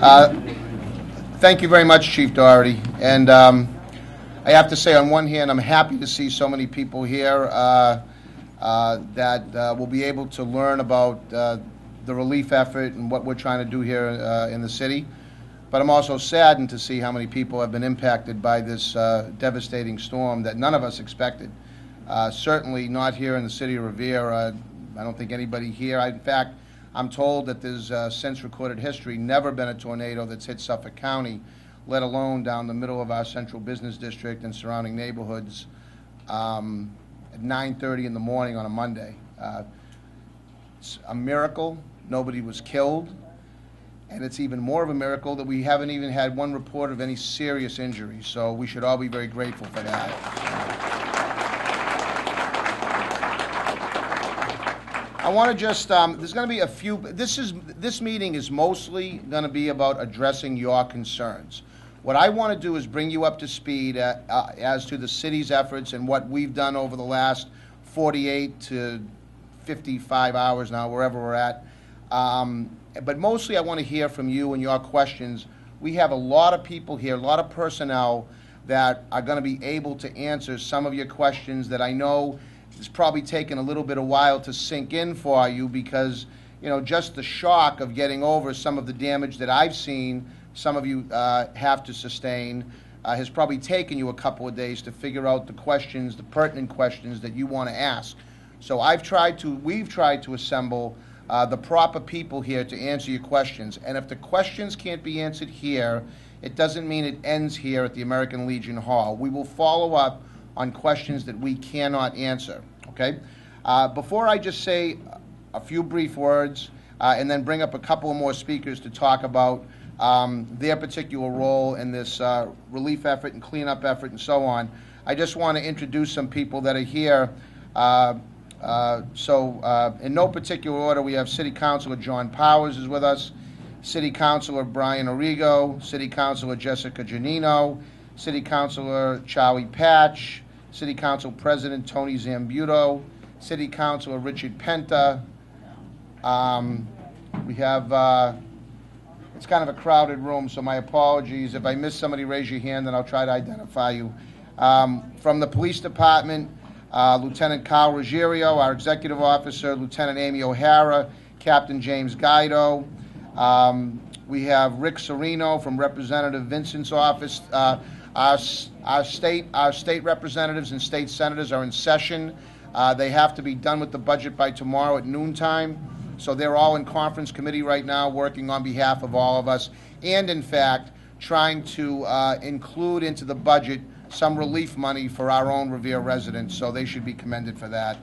Uh, Thank you very much, Chief Doherty. And I have to say, on one hand, I'm happy to see so many people here that will be able to learn about the relief effort and what we're trying to do here in the city. But I'm also saddened to see how many people have been impacted by this devastating storm that none of us expected. Certainly not here in the city of Revere. I don't think anybody here. In fact, I'm told that there's, since recorded history, never been a tornado that's hit Suffolk County, let alone down the middle of our central business district and surrounding neighborhoods at 9:30 in the morning on a Monday. It's a miracle nobody was killed, and it's even more of a miracle that we haven't even had one report of any serious injuries, so we should all be very grateful for that. I want to just, there's going to be a few, this meeting is mostly going to be about addressing your concerns. What I want to do is bring you up to speed as to the city's efforts and what we've done over the last 48 to 55 hours now, wherever we're at. But mostly I want to hear from you and your questions. We have a lot of people here, a lot of personnel that are going to be able to answer some of your questions that I know it's probably taken a little bit of while to sink in for you because, you know, just the shock of getting over some of the damage that I've seen some of you have to sustain has probably taken you a couple of days to figure out the questions, the pertinent questions that you want to ask. So we've tried to assemble the proper people here to answer your questions. And if the questions can't be answered here, it doesn't mean it ends here at the American Legion Hall. We will follow up on questions that we cannot answer, okay? Before I just say a few brief words and then bring up a couple of more speakers to talk about their particular role in this relief effort and cleanup effort and so on, I just want to introduce some people that are here. In no particular order, we have City Councilor John Powers is with us, City Councilor Brian Arrigo, City Councilor Jessica Giannino, City Councilor Charlie Patch, City Council President Tony Zambuto, City Councilor Richard Penta. We have, it's kind of a crowded room, so my apologies. If I miss somebody, raise your hand and I'll try to identify you. From the Police Department, Lieutenant Carl Ruggiero, our Executive Officer, Lieutenant Amy O'Hara, Captain James Guido. We have Rick Serino from Representative Vincent's office. Our state representatives and state senators are in session. They have to be done with the budget by tomorrow at noontime. So they're all in conference committee right now working on behalf of all of us and, in fact, trying to include into the budget some relief money for our own Revere residents. So they should be commended for that.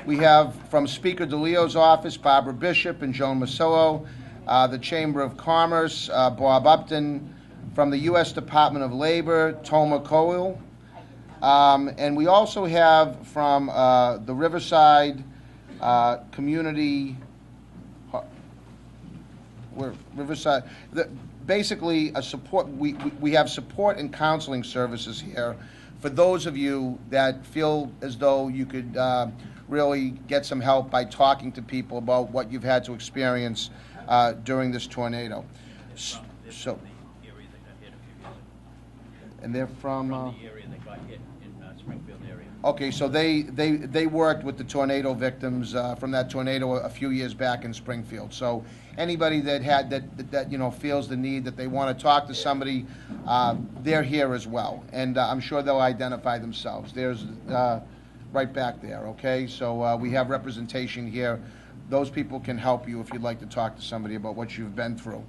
We have from Speaker DeLeo's office, Barbara Bishop and Joan Masillo. The Chamber of Commerce, Bob Upton. From the U.S. Department of Labor, Toma Coyle. And we also have from the Riverside Community, Riverside, basically a support. We have support and counseling services here for those of you that feel as though you could really get some help by talking to people about what you've had to experience during this tornado. So, and they're from the area that got hit in Springfield area. Okay, so they worked with the tornado victims from that tornado a few years back in Springfield. So anybody that had that you know feels the need that they want to talk to somebody, they're here as well, and I'm sure they'll identify themselves. There's right back there. Okay, so we have representation here. Those people can help you if you'd like to talk to somebody about what you've been through.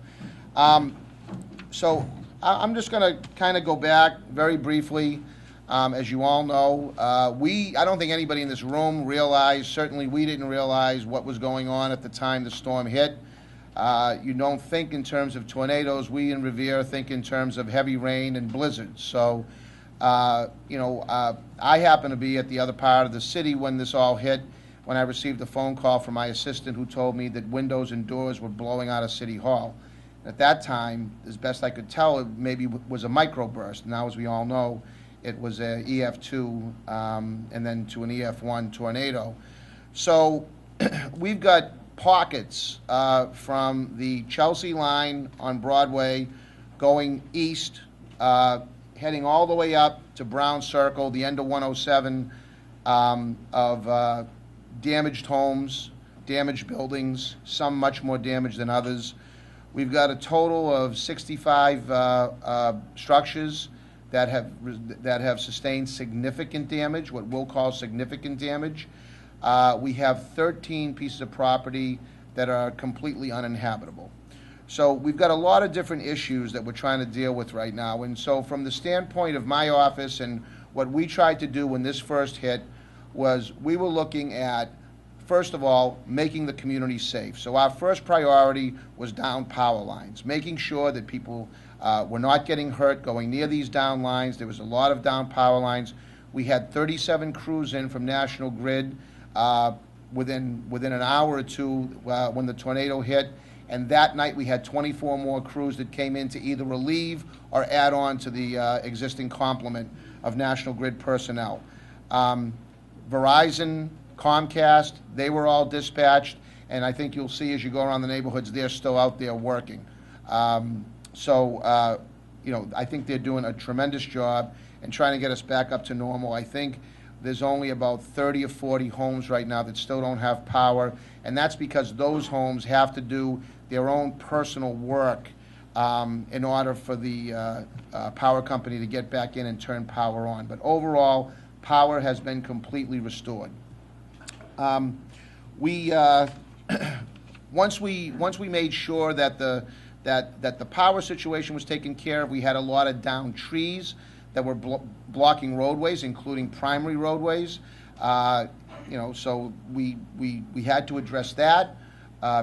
So I'm just going to kind of go back very briefly. As you all know, I don't think anybody in this room realized, certainly we didn't realize what was going on at the time the storm hit. You don't think in terms of tornadoes. We in Revere think in terms of heavy rain and blizzards. So, I happened to be at the other part of the city when this all hit, when I received a phone call from my assistant who told me that windows and doors were blowing out of City Hall. At that time, as best I could tell, it maybe was a microburst. Now, as we all know, it was a EF2 and then to an EF1 tornado. So we've got pockets from the Chelsea line on Broadway going east, heading all the way up to Brown Circle, the end of 107, of damaged homes, damaged buildings, some much more damaged than others. We've got a total of 65 structures that have sustained significant damage, what we'll call significant damage. We have 13 pieces of property that are completely uninhabitable. So we've got a lot of different issues that we're trying to deal with right now. And so from the standpoint of my office and what we tried to do when this first hit was we were looking at, first of all, making the community safe. So our first priority was down power lines, making sure that people were not getting hurt going near these down lines. There was a lot of down power lines. We had 37 crews in from National Grid within an hour or two when the tornado hit. And that night we had 24 more crews that came in to either relieve or add on to the existing complement of National Grid personnel. Verizon, Comcast, they were all dispatched, and I think you'll see as you go around the neighborhoods, they're still out there working. I think they're doing a tremendous job and trying to get us back up to normal. I think there's only about 30 or 40 homes right now that still don't have power, and that's because those homes have to do their own personal work in order for the power company to get back in and turn power on. But overall, power has been completely restored. Once we made sure that the power situation was taken care of, we had a lot of downed trees that were blocking roadways, including primary roadways. So we had to address that.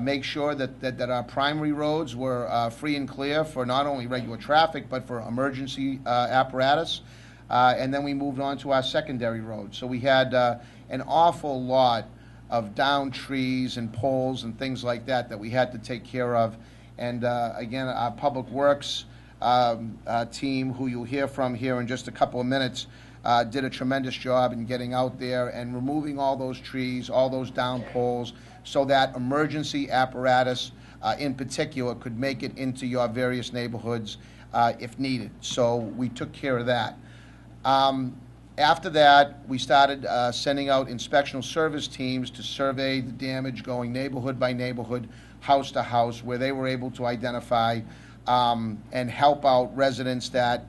Make sure that our primary roads were free and clear for not only regular traffic but for emergency apparatus. And then we moved on to our secondary roads. So we had an awful lot of downed trees and poles and things like that we had to take care of. And again, our Public Works team, who you'll hear from here in just a couple of minutes, did a tremendous job in getting out there and removing all those trees, all those down poles, so that emergency apparatus in particular could make it into your various neighborhoods if needed. So we took care of that. After that, we started sending out inspectional service teams to survey the damage, going neighborhood by neighborhood, house to house, where they were able to identify and help out residents that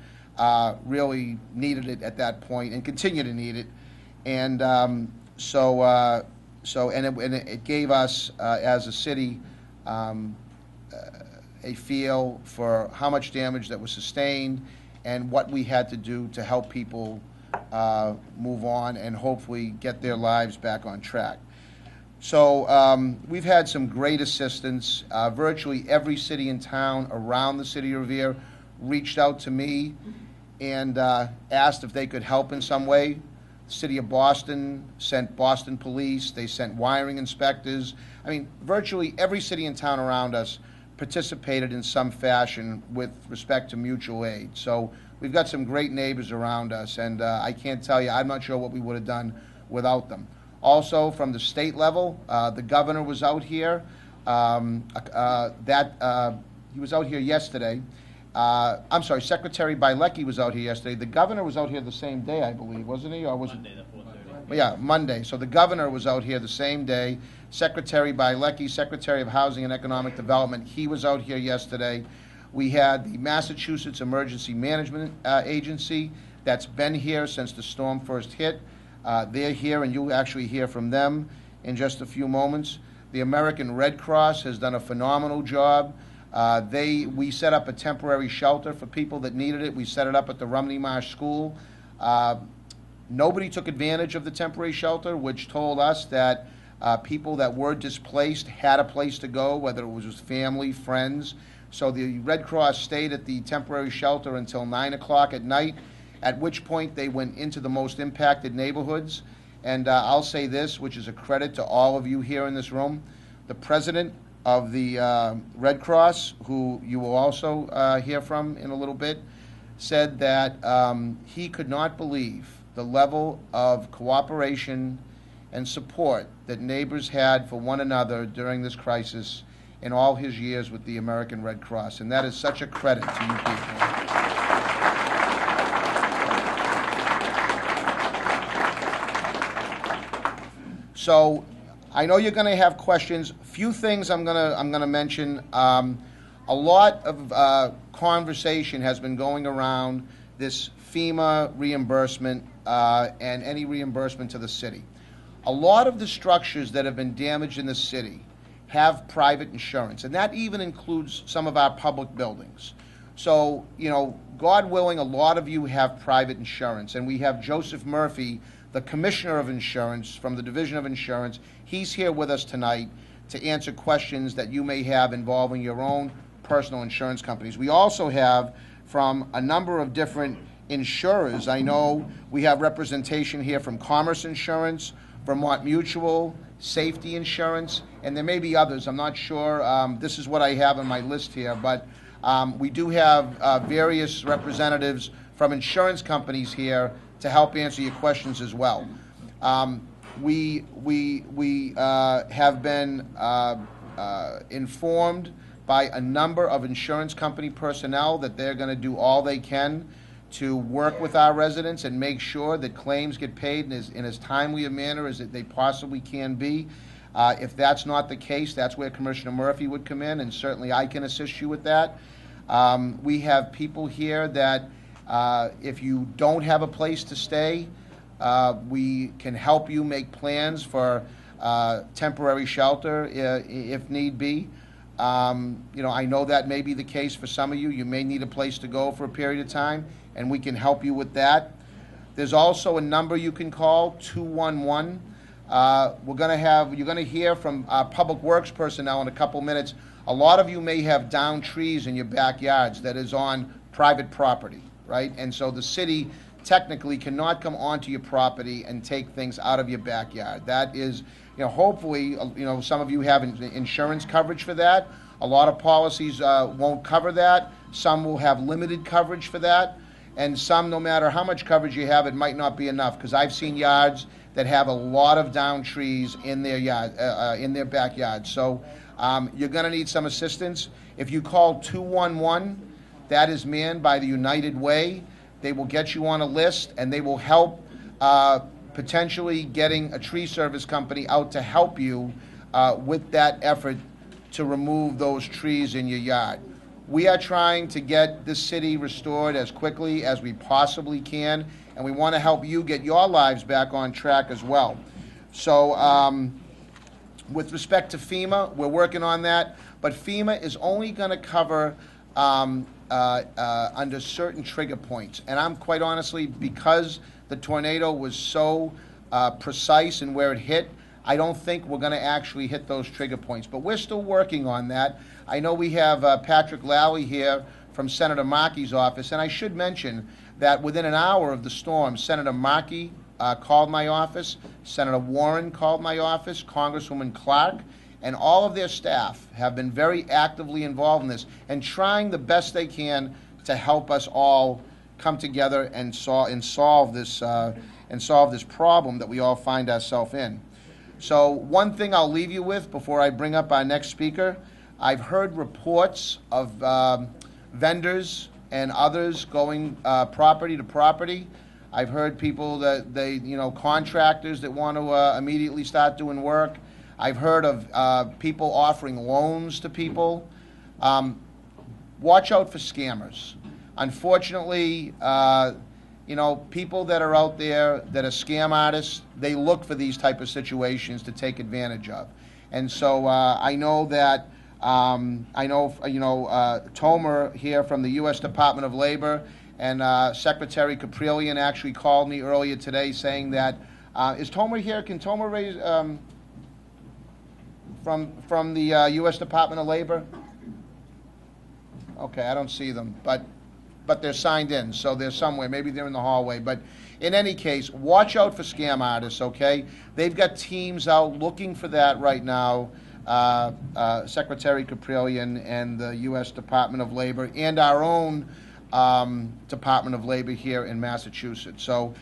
really needed it at that point and continue to need it. And it gave us, as a city, a feel for how much damage that was sustained and what we had to do to help people move on and hopefully get their lives back on track. So we've had some great assistance. Virtually every city and town around the city of Revere reached out to me and asked if they could help in some way. The city of Boston sent Boston police. They sent wiring inspectors. I mean, virtually every city and town around us participated in some fashion with respect to mutual aid. So we've got some great neighbors around us, and I can't tell you, I'm not sure what we would have done without them. Also, from the state level, the governor was out here. He was out here yesterday. I'm sorry, Secretary Bilecki was out here yesterday. The governor was out here the same day, I believe, wasn't he? Or was Monday, the 4:30. Yeah, Monday. So the governor was out here the same day. Secretary Bilecki, Secretary of Housing and Economic Development, he was out here yesterday. We had the Massachusetts Emergency Management Agency that's been here since the storm first hit. They're here, and you'll actually hear from them in just a few moments. The American Red Cross has done a phenomenal job. We set up a temporary shelter for people that needed it. We set it up at the Rumney Marsh School. Nobody took advantage of the temporary shelter, which told us that people that were displaced had a place to go, whether it was with family, friends. So the Red Cross stayed at the temporary shelter until 9 o'clock at night, at which point they went into the most impacted neighborhoods. And I'll say this, which is a credit to all of you here in this room. The president of the Red Cross, who you will also hear from in a little bit, said that he could not believe the level of cooperation and support that neighbors had for one another during this crisis in all his years with the American Red Cross. And that is such a credit to you people. So I know you're going to have questions. Few things I'm going to mention. A lot of conversation has been going around this FEMA reimbursement and any reimbursement to the city. A lot of the structures that have been damaged in the city have private insurance, and that even includes some of our public buildings. So, you know, God willing, a lot of you have private insurance, and we have Joseph Murphy, the Commissioner of Insurance from the Division of Insurance. He's here with us tonight to answer questions that you may have involving your own personal insurance companies. We also have from a number of different insurers. I know we have representation here from Commerce Insurance, Vermont Mutual, Safety Insurance, and there may be others. I'm not sure. This is what I have on my list here, but we do have various representatives from insurance companies here to help answer your questions as well. We have been informed by a number of insurance company personnel that they're going to do all they can to work with our residents and make sure that claims get paid in as timely a manner as they possibly can be. If that's not the case, that's where Commissioner Murphy would come in, and certainly I can assist you with that. We have people here that if you don't have a place to stay, we can help you make plans for temporary shelter if need be. You know, I know that may be the case for some of you. You may need a place to go for a period of time, and we can help you with that. There's also a number you can call, 211. You're going to hear from Public Works personnel in a couple minutes. A lot of you may have downed trees in your backyards that is on private property, right? And so the city technically cannot come onto your property and take things out of your backyard. That is, you know, hopefully, you know, some of you have insurance coverage for that. A lot of policies won't cover that. Some will have limited coverage for that. And some, no matter how much coverage you have, it might not be enough, because I've seen yards that have a lot of downed trees in their yard, in their backyard. So you're going to need some assistance. If you call 211, that is manned by the United Way. They will get you on a list, and they will help potentially getting a tree service company out to help you with that effort to remove those trees in your yard. We are trying to get this city restored as quickly as we possibly can, and we want to help you get your lives back on track as well. So with respect to FEMA, we're working on that, but FEMA is only going to cover under certain trigger points. And I'm quite honestly, because the tornado was so precise in where it hit, I don't think we're going to actually hit those trigger points. But we're still working on that. I know we have Patrick Lally here from Senator Markey's office, and I should mention that within an hour of the storm, Senator Markey called my office, Senator Warren called my office, Congresswoman Clark, and all of their staff have been very actively involved in this and trying the best they can to help us all come together and solve this problem that we all find ourselves in. So one thing I'll leave you with before I bring up our next speaker, I've heard reports of vendors and others going property to property. I've heard people that contractors that want to immediately start doing work. I've heard of people offering loans to people. Watch out for scammers. Unfortunately, people that are out there that are scam artists, they look for these type of situations to take advantage of. And so I know that, Tomer here from the U.S. Department of Labor and Secretary Caprillion actually called me earlier today saying that, is Tomer here? Can Tomer raise, from the U.S. Department of Labor? Okay, I don't see them, but they're signed in, so they're somewhere. Maybe they're in the hallway. But in any case, watch out for scam artists, okay? They've got teams out looking for that right now, Secretary Caprillion and the U.S. Department of Labor and our own Department of Labor here in Massachusetts. So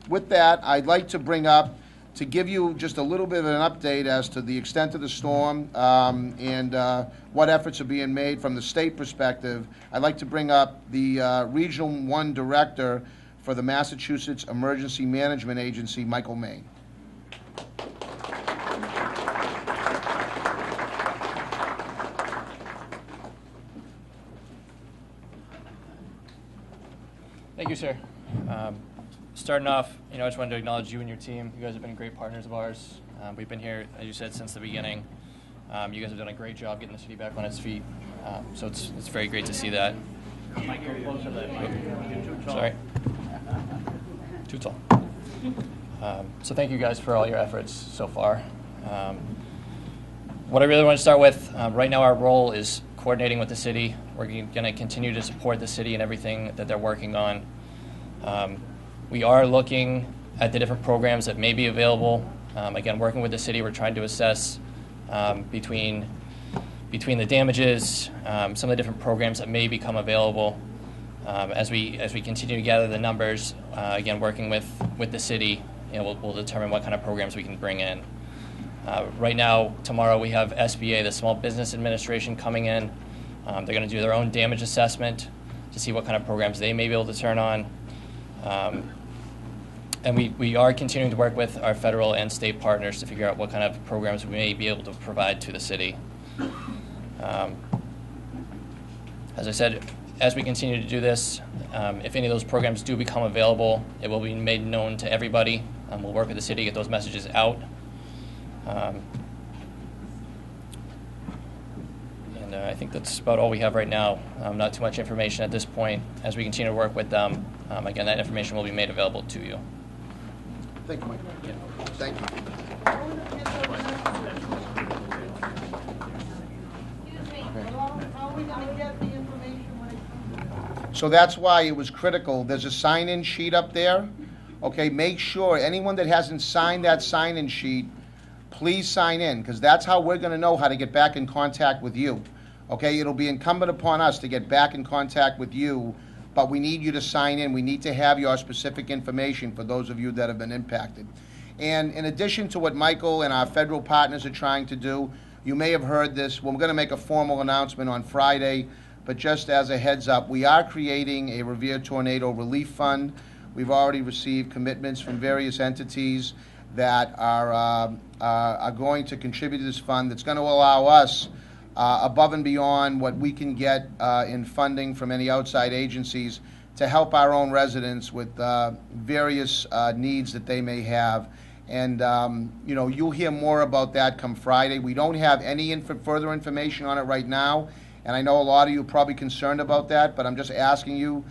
with that, I'd like to bring up to give you just a little bit of an update as to the extent of the storm and what efforts are being made from the state perspective, I'd like to bring up the Regional 1 Director for the Massachusetts Emergency Management Agency, Michael Main. Thank you, sir. Starting off, I just wanted to acknowledge you and your team. You guys have been great partners of ours. We've been here, as you said, since the beginning. You guys have done a great job getting the city back on its feet. So it's very great to see that. Mike, go closer to that mic. You're too tall. Sorry. Too tall. So thank you guys for all your efforts so far. What I really want to start with, right now our role is coordinating with the city. We're going to continue to support the city and everything that they're working on. We are looking at the different programs that may be available. Again, working with the city, we're trying to assess between the damages, some of the different programs that may become available. As we continue to gather the numbers, again, working with the city, we'll determine what kind of programs we can bring in. Right now, tomorrow, we have SBA, the Small Business Administration, coming in. They're going to do their own damage assessment to see what kind of programs they may be able to turn on. And we are continuing to work with our federal and state partners to figure out what kind of programs we may be able to provide to the city. As I said, as we continue to do this, if any of those programs do become available, it will be made known to everybody. We'll work with the city to get those messages out. And I think that's about all we have right now. Not too much information at this point. As we continue to work with them, again, that information will be made available to you. Thank you, Mike. Yeah. Thank you. How are we going to get the information when it comes out? So that's why it was critical. There's a sign-in sheet up there. Okay, make sure anyone that hasn't signed that sign-in sheet, please sign in, because that's how we're going to know how to get back in contact with you. Okay, it'll be incumbent upon us to get back in contact with you, but we need you to sign in. We need to have your specific information for those of you that have been impacted. And in addition to what Michael and our federal partners are trying to do, you may have heard this. We're going to make a formal announcement on Friday, but just as a heads up, we are creating a Revere Tornado Relief Fund. We've already received commitments from various entities that are going to contribute to this fund that's going to allow us, above and beyond what we can get in funding from any outside agencies, to help our own residents with various needs that they may have. And, you'll hear more about that come Friday. We don't have any further information on it right now, and I know a lot of you are probably concerned about that, but I'm just asking you,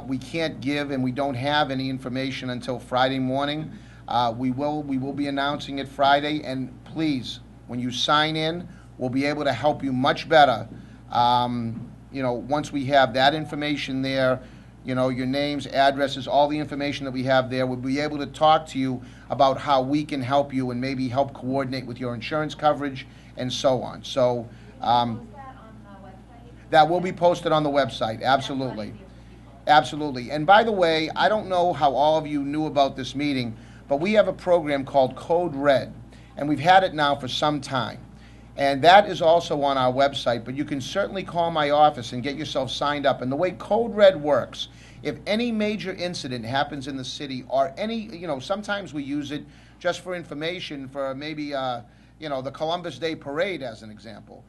we can't give and we don't have any information until Friday morning. We will be announcing it Friday, and please, when you sign in, we'll be able to help you much better. Once we have that information there, your names, addresses, all the information that we have there, we'll be able to talk to you about how we can help you and maybe help coordinate with your insurance coverage and so on. So that will be posted on the website, absolutely. Absolutely. And by the way, I don't know how all of you knew about this meeting, but we have a program called Code Red, and we've had it now for some time. And that is also on our website, but you can certainly call my office and get yourself signed up. And the way Code Red works, if any major incident happens in the city or any, sometimes we use it just for information for maybe, the Columbus Day Parade as an example.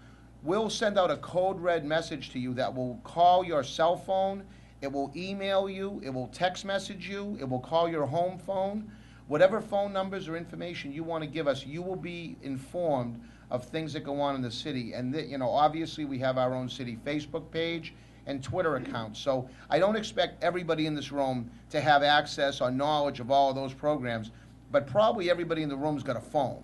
We'll send out a Code Red message to you that will call your cell phone, it will email you, it will text message you, it will call your home phone. Whatever phone numbers or information you want to give us, you will be informed of things that go on in the city. And, obviously we have our own city Facebook page and Twitter account. So I don't expect everybody in this room to have access or knowledge of all of those programs, but probably everybody in the room's got a phone.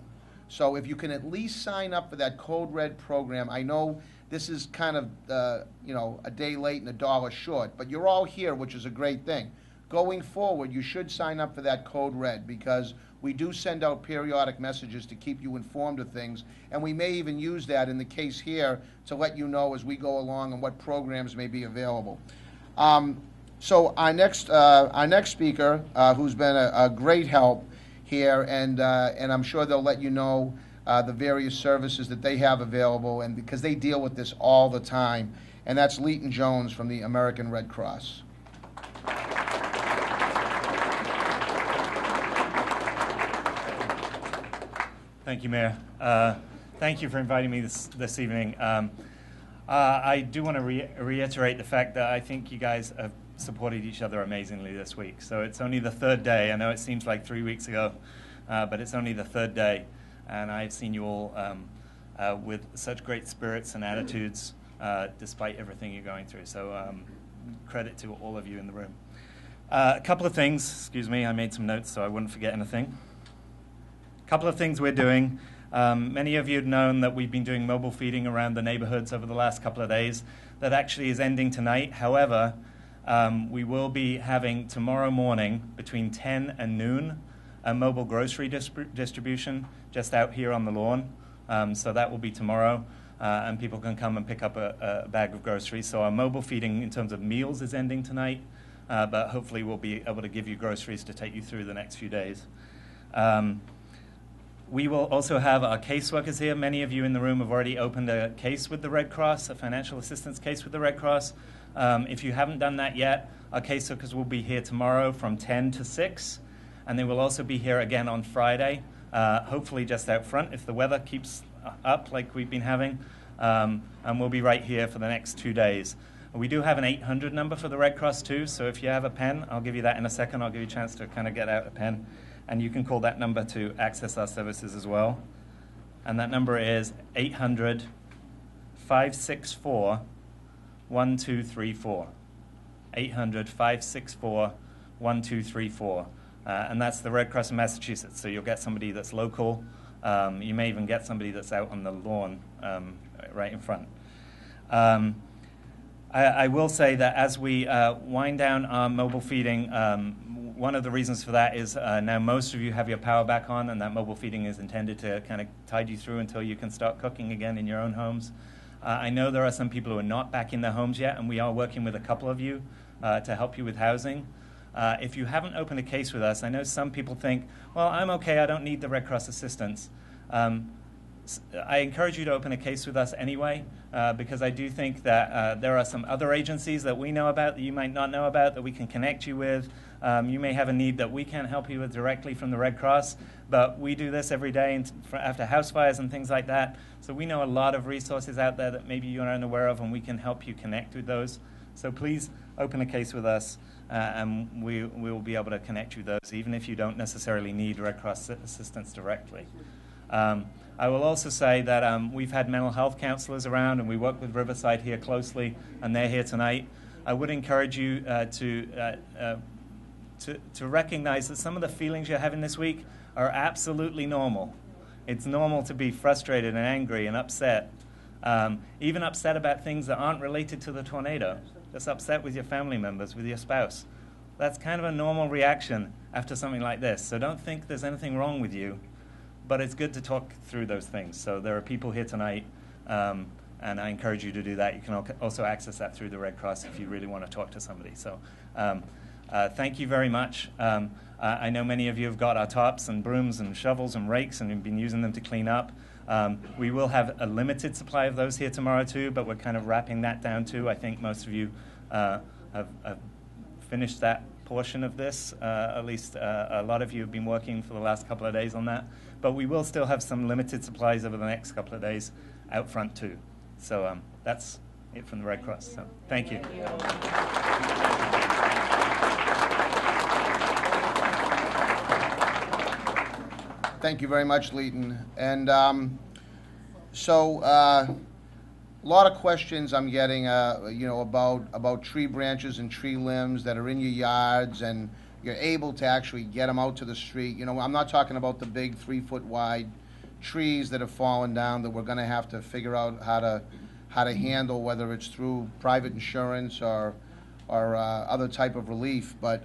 So if you can at least sign up for that Code Red program, I know this is kind of, a day late and $1 short, but you're all here, which is a great thing. Going forward, you should sign up for that Code Red because we do send out periodic messages to keep you informed of things, and we may even use that in the case here to let you know as we go along and what programs may be available. So our next speaker, who's been a great help, here, and I'm sure they'll let you know the various services that they have available, and because they deal with this all the time. And that's Leighton Jones from the American Red Cross. Thank you, Mayor. Thank you for inviting me this evening. I do want to reiterate the fact that I think you guys have supported each other amazingly this week. So it's only the third day. I know it seems like 3 weeks ago, but it's only the third day. And I've seen you all with such great spirits and attitudes despite everything you're going through. So credit to all of you in the room. A couple of things. Excuse me, I made some notes so I wouldn't forget anything. A couple of things we're doing. Many of you have known that we've been doing mobile feeding around the neighborhoods over the last couple of days. That actually is ending tonight. However, we will be having tomorrow morning between 10 and noon a mobile grocery distribution just out here on the lawn. So that will be tomorrow, and people can come and pick up a bag of groceries. So our mobile feeding in terms of meals is ending tonight, but hopefully we'll be able to give you groceries to take you through the next few days. We will also have our caseworkers here. Many of you in the room have already opened a case with the Red Cross, a financial assistance case with the Red Cross. If you haven't done that yet, our caseworkers will be here tomorrow from 10 to 6, and they will also be here again on Friday, hopefully just out front if the weather keeps up like we've been having, and we'll be right here for the next 2 days. We do have an 800 number for the Red Cross too, so if you have a pen, I'll give you that in a second. I'll give you a chance to kind of get out a pen. And you can call that number to access our services as well. And that number is 800-564-1234. 800-564-1234. And that's the Red Cross in Massachusetts. So you'll get somebody that's local. You may even get somebody that's out on the lawn right in front. I will say that as we wind down our mobile feeding, one of the reasons for that is now most of you have your power back on, and that mobile feeding is intended to kind of tide you through until you can start cooking again in your own homes. I know there are some people who are not back in their homes yet, and we are working with a couple of you to help you with housing. If you haven't opened a case with us, I know some people think, well, I'm okay, I don't need the Red Cross assistance. I encourage you to open a case with us anyway, because I do think that there are some other agencies that we know about that you might not know about that we can connect you with. You may have a need that we can't help you with directly from the Red Cross, but we do this every day after house fires and things like that. So we know a lot of resources out there that maybe you're unaware of, and we can help you connect with those. So please open a case with us, and we will be able to connect you with those, even if you don't necessarily need Red Cross assistance directly. I will also say that we've had mental health counselors around, and we work with Riverside here closely, and they're here tonight. I would encourage you to recognize that some of the feelings you're having this week are absolutely normal. It's normal to be frustrated and angry and upset, even upset about things that aren't related to the tornado, just upset with your family members, with your spouse. That's kind of a normal reaction after something like this, so don't think there's anything wrong with you. But it's good to talk through those things. So there are people here tonight, and I encourage you to do that. You can also access that through the Red Cross if you really want to talk to somebody. So thank you very much. I know many of you have got our tops and brooms and shovels and rakes, and you've been using them to clean up. We will have a limited supply of those here tomorrow too, but we're kind of wrapping that down too. I think most of you have finished that portion of this. At least a lot of you have been working for the last couple of days on that. But we will still have some limited supplies over the next couple of days out front too. So that's it from the Red Cross. So thank you. Thank you very much, Leighton. And so a lot of questions I'm getting, about tree branches and tree limbs that are in your yards, and you're able to actually get them out to the street. I'm not talking about the big 3-foot wide trees that have fallen down that we're going to have to figure out how to handle, whether it's through private insurance or other type of relief. But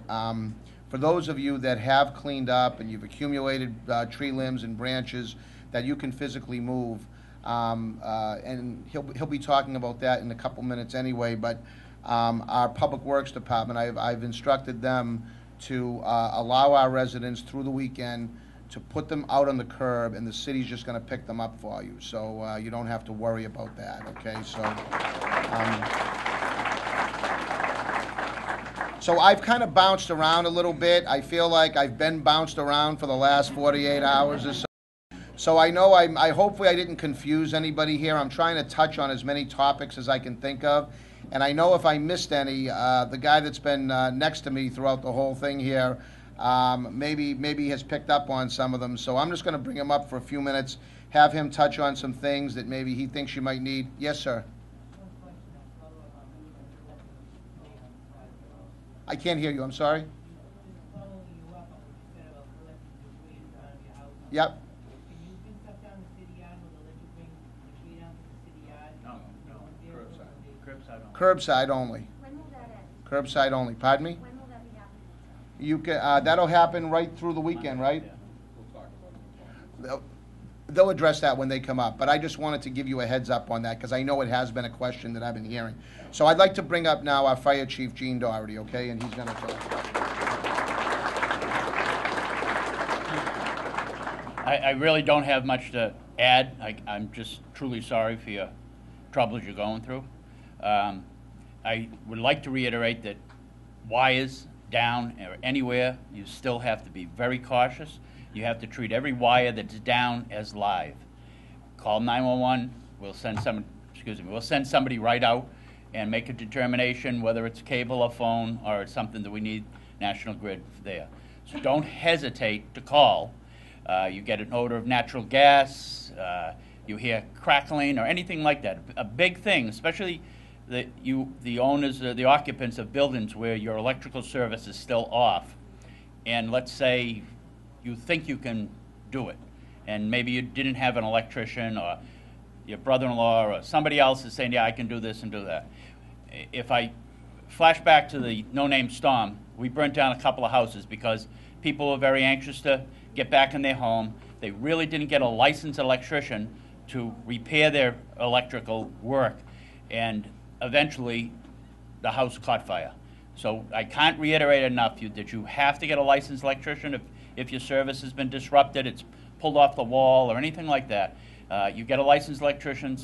for those of you that have cleaned up and you've accumulated tree limbs and branches that you can physically move, and he'll be talking about that in a couple minutes anyway. But our Public Works Department, I've instructed them to allow our residents through the weekend to put them out on the curb, and the city's just gonna pick them up for you. So you don't have to worry about that, okay? So I've kind of bounced around a little bit. I feel like I've been bounced around for the last 48 hours or so. So I know I hopefully I didn't confuse anybody here. I'm trying to touch on as many topics as I can think of. And I know if I missed any, the guy that's been next to me throughout the whole thing here, maybe has picked up on some of them. So I'm just going to bring him up for a few minutes, have him touch on some things that maybe he thinks you might need. Yes, sir. I can't hear you. I'm sorry. Yep. Curbside only. When will that end? Curbside only. Pardon me? When will that be happening? You can. That'll happen right through the weekend, right? They'll address that when they come up. But I just wanted to give you a heads up on that because I know it has been a question that I've been hearing. So I'd like to bring up now our Fire Chief, Gene Doherty, okay? And he's going to talk. I really don't have much to add. I'm just truly sorry for your troubles you're going through. I would like to reiterate that wires down or anywhere, you still have to be very cautious. You have to treat every wire that's down as live. Call 911. We'll send somebody right out and make a determination whether it's cable or phone or it's something that we need National Grid there. So don't hesitate to call. You get an odor of natural gas, you hear crackling or anything like that. A big thing, especially the owners, the occupants of buildings where your electrical service is still off, and let's say you think you can do it, and maybe you didn't have an electrician or your brother-in-law or somebody else is saying, yeah, I can do this and do that. If I flash back to the no-name storm, we burnt down a couple of houses because people were very anxious to get back in their home. They really didn't get a licensed electrician to repair their electrical work, and eventually the house caught fire. So I can't reiterate enough that you have to get a licensed electrician if your service has been disrupted, it's pulled off the wall or anything like that. You get a licensed electrician,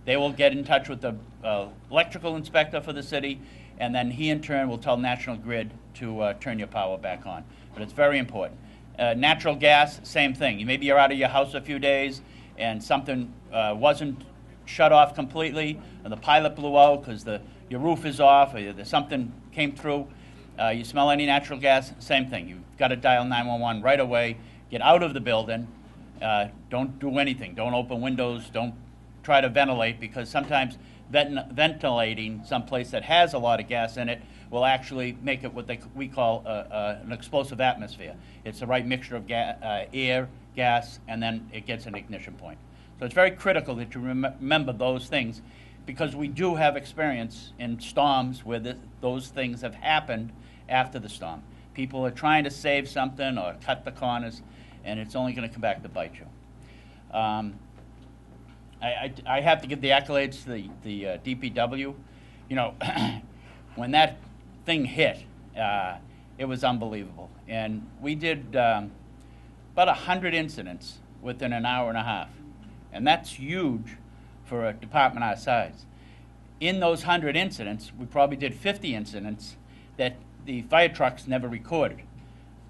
they will get in touch with the electrical inspector for the city, and then he in turn will tell National Grid to turn your power back on. But it's very important. Natural gas, same thing. Maybe you're out of your house a few days and something wasn't shut off completely, or the pilot blew out because your roof is off, or something came through. You smell any natural gas, same thing. You've got to dial 911 right away. Get out of the building. Don't do anything. Don't open windows. Don't try to ventilate, because sometimes ventilating someplace that has a lot of gas in it will actually make it what we call an explosive atmosphere. It's the right mixture of air, gas, and then it gets an ignition point. So it's very critical that you remember those things, because we do have experience in storms where those things have happened after the storm. People are trying to save something or cut the corners, and it's only going to come back to bite you. I have to give the accolades to the DPW. You know, when that thing hit, it was unbelievable. And we did about 100 incidents within an hour and a half. And that's huge for a department our size. In those 100 incidents, we probably did 50 incidents that the fire trucks never recorded.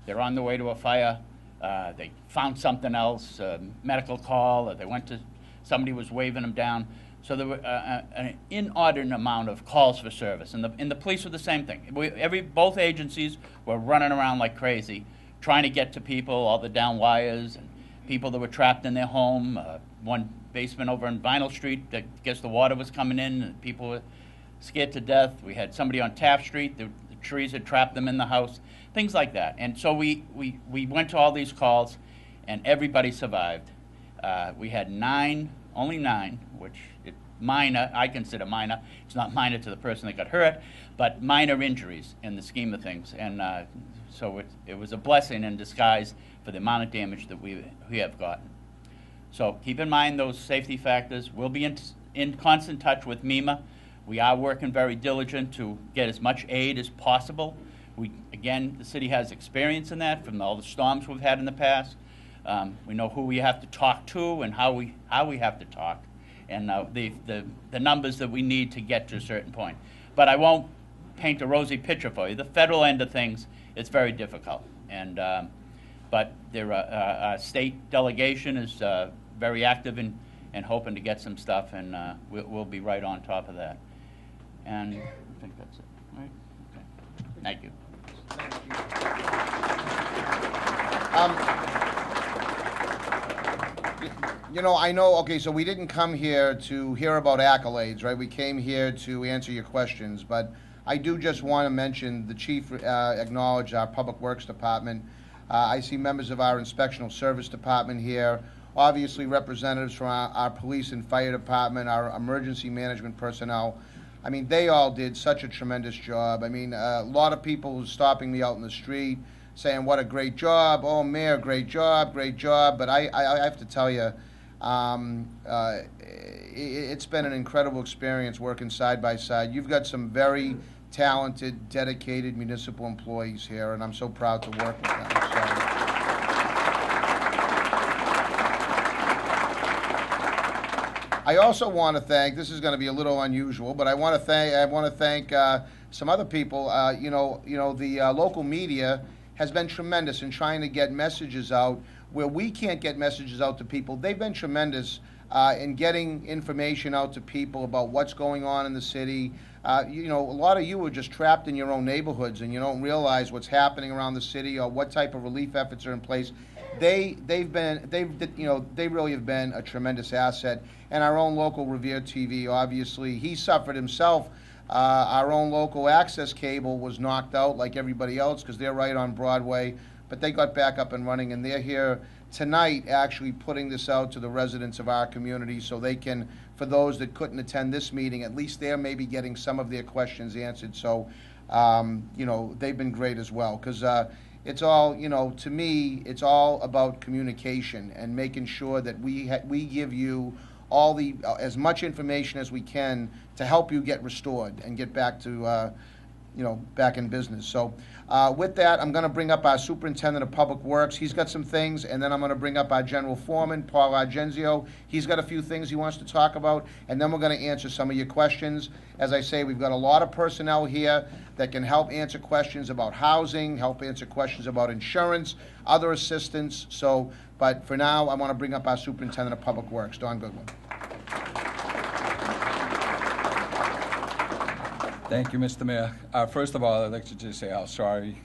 They're on the way to a fire, they found something else, a medical call, or they went to, somebody was waving them down. So there were an inordinate amount of calls for service. And the police were the same thing. Both agencies were running around like crazy, trying to get to people, all the down wires, and people that were trapped in their home. One basement over on Vinyl Street, I guess the water was coming in, and people were scared to death. We had somebody on Taft Street, the trees had trapped them in the house, things like that. And so we went to all these calls, and everybody survived. We had only nine, which minor, I consider minor. It's not minor to the person that got hurt, but minor injuries in the scheme of things. And so it was a blessing in disguise for the amount of damage that we have gotten. So keep in mind those safety factors. We'll be in constant touch with MEMA. We are working very diligent to get as much aid as possible. Again, the city has experience in that from all the storms we've had in the past. We know who we have to talk to and how we have to talk, and the numbers that we need to get to a certain point. But I won't paint a rosy picture for you. The federal end of things, it's very difficult, and but our state delegation is very active in hoping to get some stuff, and we'll be right on top of that. And I think that's it. All right? Okay. Thank you. You know, I know, okay, so we didn't come here to hear about accolades, right? We came here to answer your questions, but I do just want to mention the chief acknowledged our Public Works Department. I see members of our Inspectional Service Department here, obviously representatives from our Police and Fire Department, our Emergency Management personnel. I mean, they all did such a tremendous job. I mean, a lot of people were stopping me out in the street saying, what a great job. Oh, Mayor, great job, great job. But I have to tell you, it's been an incredible experience working side by side. You've got some very talented, dedicated municipal employees here, and I'm so proud to work with them. So. I also want to thank, this is going to be a little unusual, but I want to thank some other people. The local media has been tremendous in trying to get messages out where we can't get messages out to people. They've been tremendous in getting information out to people about what's going on in the city. A lot of you are just trapped in your own neighborhoods and you don't realize what's happening around the city or what type of relief efforts are in place. They really have been a tremendous asset. And our own local Revere TV, obviously, he suffered himself. Our own local access cable was knocked out like everybody else because they're right on Broadway, but they got back up and running, and they're here tonight actually putting this out to the residents of our community so they can, for those that couldn't attend this meeting, at least they're maybe getting some of their questions answered. So, they've been great as well because it's all, to me, it's all about communication and making sure that we give you all as much information as we can to help you get restored and get back to, back in business. So with that, I'm going to bring up our Superintendent of Public Works. He's got some things, and then I'm going to bring up our General Foreman, Paul Argenzio. He's got a few things he wants to talk about, and then we're going to answer some of your questions. As I say, we've got a lot of personnel here that can help answer questions about housing, help answer questions about insurance, other assistance. But for now, I want to bring up our Superintendent of Public Works, Don Goodwin. Thank you, Mr. Mayor. First of all, I'd like to just say how sorry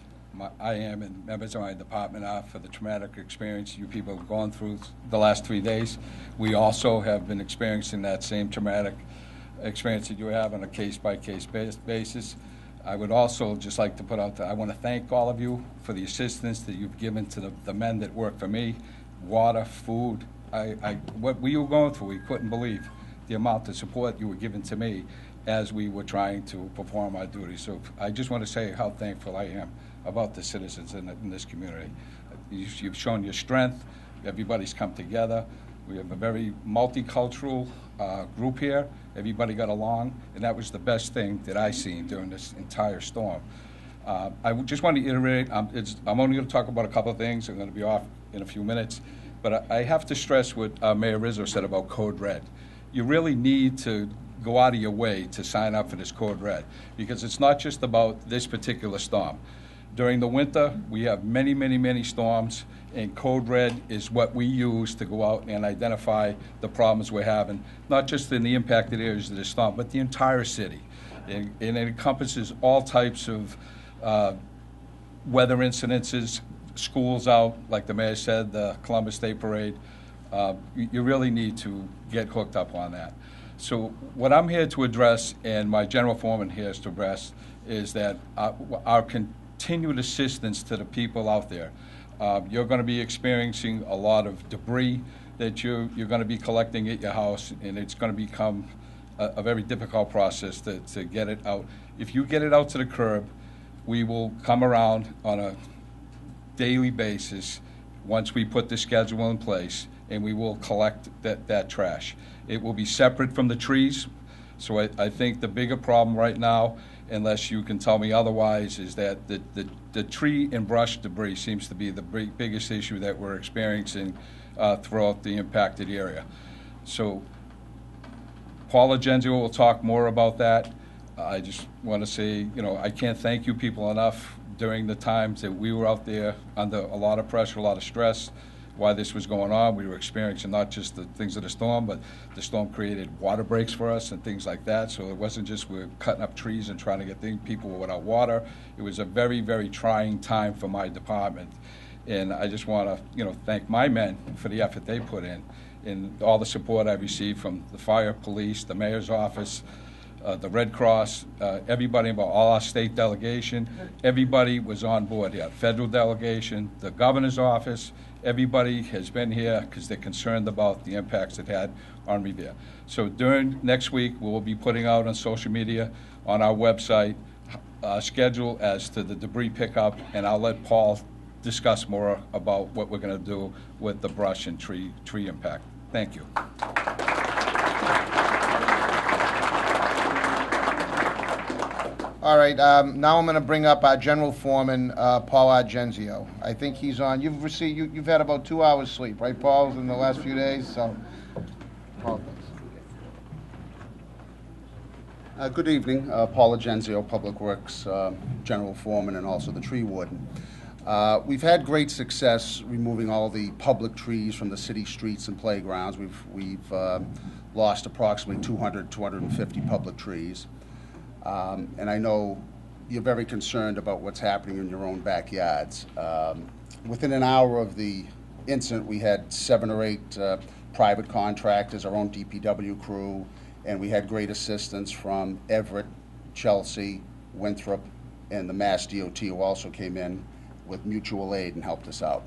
I am and members of my department are for the traumatic experience you people have gone through the last 3 days. We also have been experiencing that same traumatic experience that you have on a case-by-case basis. I would also just like to put out that I want to thank all of you for the assistance that you've given to the men that work for me. Water, food. What we were going through, we couldn't believe the amount of support you were giving to me as we were trying to perform our duties. So I just want to say how thankful I am about the citizens in this community. You've shown your strength. Everybody's come together. We have a very multicultural group here. Everybody got along, and that was the best thing that I seen during this entire storm. I just want to iterate, I'm only going to talk about a couple of things. I'm going to be off in a few minutes. But I have to stress what Mayor Rizzo said about Code Red. You really need to go out of your way to sign up for this Code Red, because it's not just about this particular storm. During the winter, we have many, many, many storms, and Code Red is what we use to go out and identify the problems we're having, not just in the impacted areas of the storm, but the entire city. And it encompasses all types of weather incidences, schools out, like the mayor said, the Columbus Day Parade. You really need to get hooked up on that. So what I'm here to address, and my general foreman here is to address, is that our continued assistance to the people out there. You're going to be experiencing a lot of debris that you're going to be collecting at your house, and it's going to become a very difficult process to get it out. If you get it out to the curb, we will come around on a daily basis once we put the schedule in place, and we will collect that trash. It will be separate from the trees, so I think the bigger problem right now unless you can tell me otherwise, is that the tree and brush debris seems to be the biggest issue that we're experiencing throughout the impacted area. So Paula Genzio will talk more about that. I just want to say, I can't thank you people enough during the times that we were out there under a lot of pressure, a lot of stress, while this was going on. We were experiencing not just the things of the storm, but the storm created water breaks for us and things like that. So it wasn't just we're cutting up trees and trying to get people without water. It was a very, very trying time for my department. And I just want to, thank my men for the effort they put in and all the support I received from the fire, police, the mayor's office, the Red Cross, everybody, about all our state delegation. Everybody was on board here. Federal delegation, the governor's office, everybody has been here because they're concerned about the impacts it had on Revere. So during next week, we'll be putting out on social media, on our website, a schedule as to the debris pickup, and I'll let Paul discuss more about what we're going to do with the brush and tree impact. Thank you. All right, now I'm going to bring up our General Foreman, Paul Genzio. I think he's on. You've had about 2 hours sleep, right, Paul, in the last few days? So, Paul, thanks. Good evening, Paula Genzio, Public Works General Foreman, and also the tree warden. We've had great success removing all the public trees from the city streets and playgrounds. We've lost approximately 250 public trees. And I know you're very concerned about what's happening in your own backyards. Within an hour of the incident, we had 7 or 8 private contractors, our own DPW crew, and we had great assistance from Everett, Chelsea, Winthrop, and the Mass DOT, who also came in with mutual aid and helped us out.